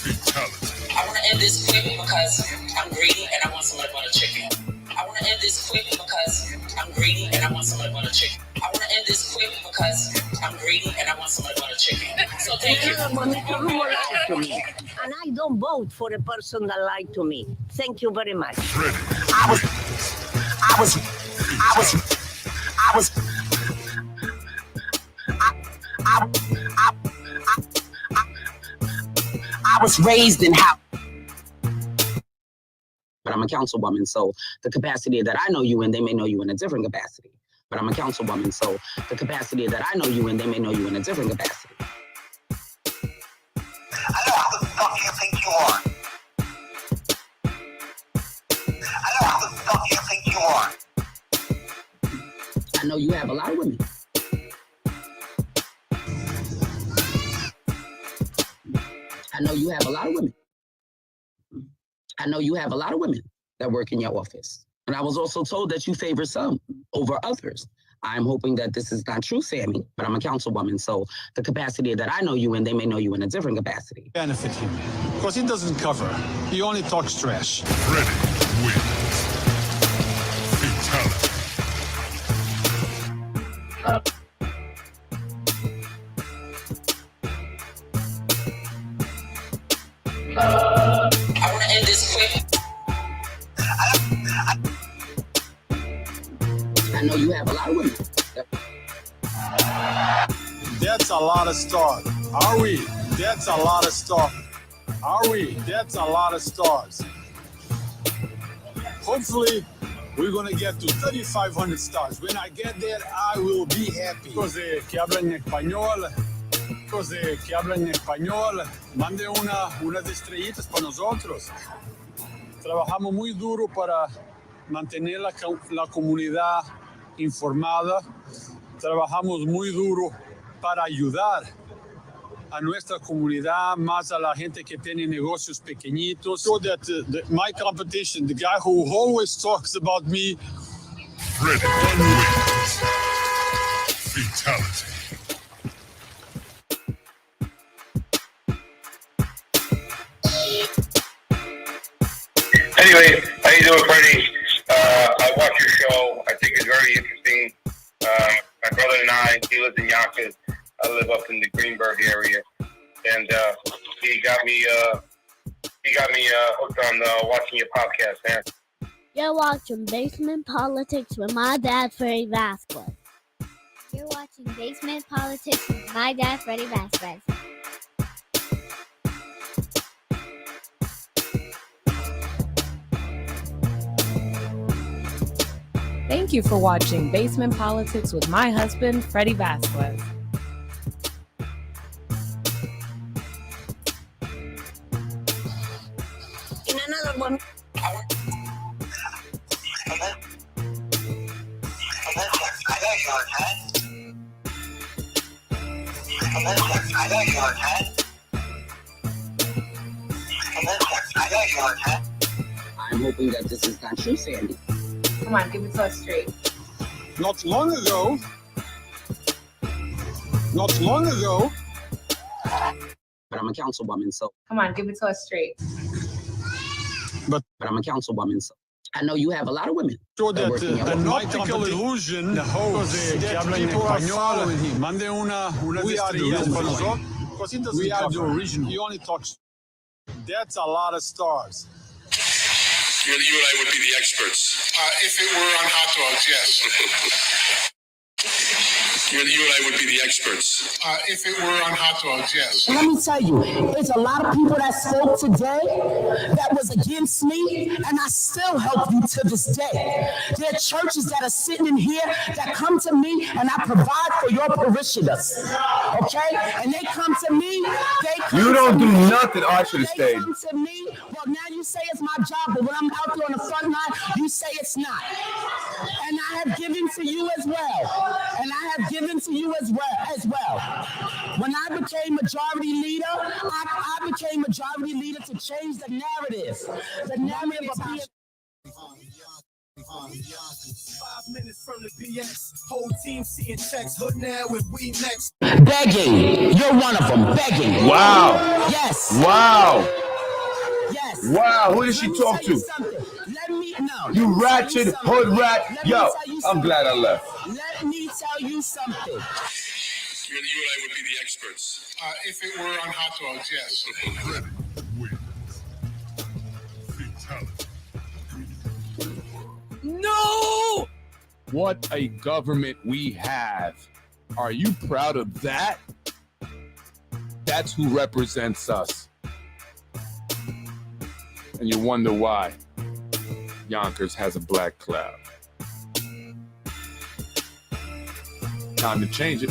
Fatality. I want to end this quick because I'm greedy and I want some butter chicken. I want to end this quick because I'm greedy and I want some butter chicken. I want to end this quick because I'm greedy and I want some butter chicken. So thank you. And I don't vote for a person that lied to me. Thank you very much. Freddy. I was raised in how. But I'm a councilwoman, so the capacity that I know you in, they may know you in a different capacity. But I'm a councilwoman, so the capacity that I know you in, they may know you in a different capacity. I know who the fuck you think you are. I know who the fuck you think you are. I know you have a lot of women. I know you have a lot of women. I know you have a lot of women that work in your office. And I was also told that you favor some over others. I'm hoping that this is not true, Sammy, but I'm a councilwoman, so the capacity that I know you in, they may know you in a different capacity. Benefit him, because he doesn't cover. He only talks trash. Freddy wins. Fatality. I want to end this quick. I know you have a lot of women. That's a lot of stars. Are we? That's a lot of stars. Are we? That's a lot of stars. Hopefully, we're going to get to 3,500 stars. When I get there, I will be happy. Los que hablan español, los que hablan español, mande unas estrellitas para nosotros. Trabajamos muy duro para mantener la comunidad informada. Trabajamos muy duro para ayudar a nuestra comunidad, más a la gente que tiene negocios pequeñitos. So that my competition, the guy who always talks about me, Freddy wins. Fatality. Anyway, how you doing, Freddy? I watch your show. I think it's very interesting. My brother and I, he lives in Yonkers. I live up in the Greenberg area, and he got me hooked on watching your podcast, man. You're watching Basement Politics with my dad, Freddy Vazquez. You're watching Basement Politics with my dad, Freddy Vazquez. Thank you for watching Basement Politics with my husband, Freddy Vazquez. In another one. I know you're dead. I'm hoping that this is not true, Sandy. Come on, give it to us straight. not long ago, But I'm a councilwoman, so. Come on, give it to us straight. But I'm a councilwoman, so. I know you have a lot of women. so that work in your an office. optical illusion, the host, that people are following him. Mande una estrella para nosotros, because he doesn't cover. He only talks. That's a lot of stars. You and I would be the experts. If it were on hot dogs, yes. You and I would be the experts. If it were on hot dogs, yes. Let me tell you, there's a lot of people that spoke today that was against me, and I still help you to this day. There are churches that are sitting in here that come to me, and I provide for your parishioners. Okay? And they come to me. You don't do nothing. I should have stayed. They come to me. Well, now you say it's my job, but when I'm out there on the front line, you say it's not. And I have given to you as well. And I have given to you as well. When I became majority leader, I became majority leader to change the narrative. The narrative of being 5 minutes from the BS, whole team seeing checks, hood now and we next. begging. You're one of them, begging. Wow. Yes. Wow. Yes. Wow. Who did she talk to? Let me know. You ratchet hood rat. Yo, I'm glad I left. Let me tell you something. You and I would be the experts. If it were on hot dogs, yes. Freddy wins. Fatality. No! What a government we have. Are you proud of that? That's who represents us. And you wonder why Yonkers has a black cloud. Time to change it.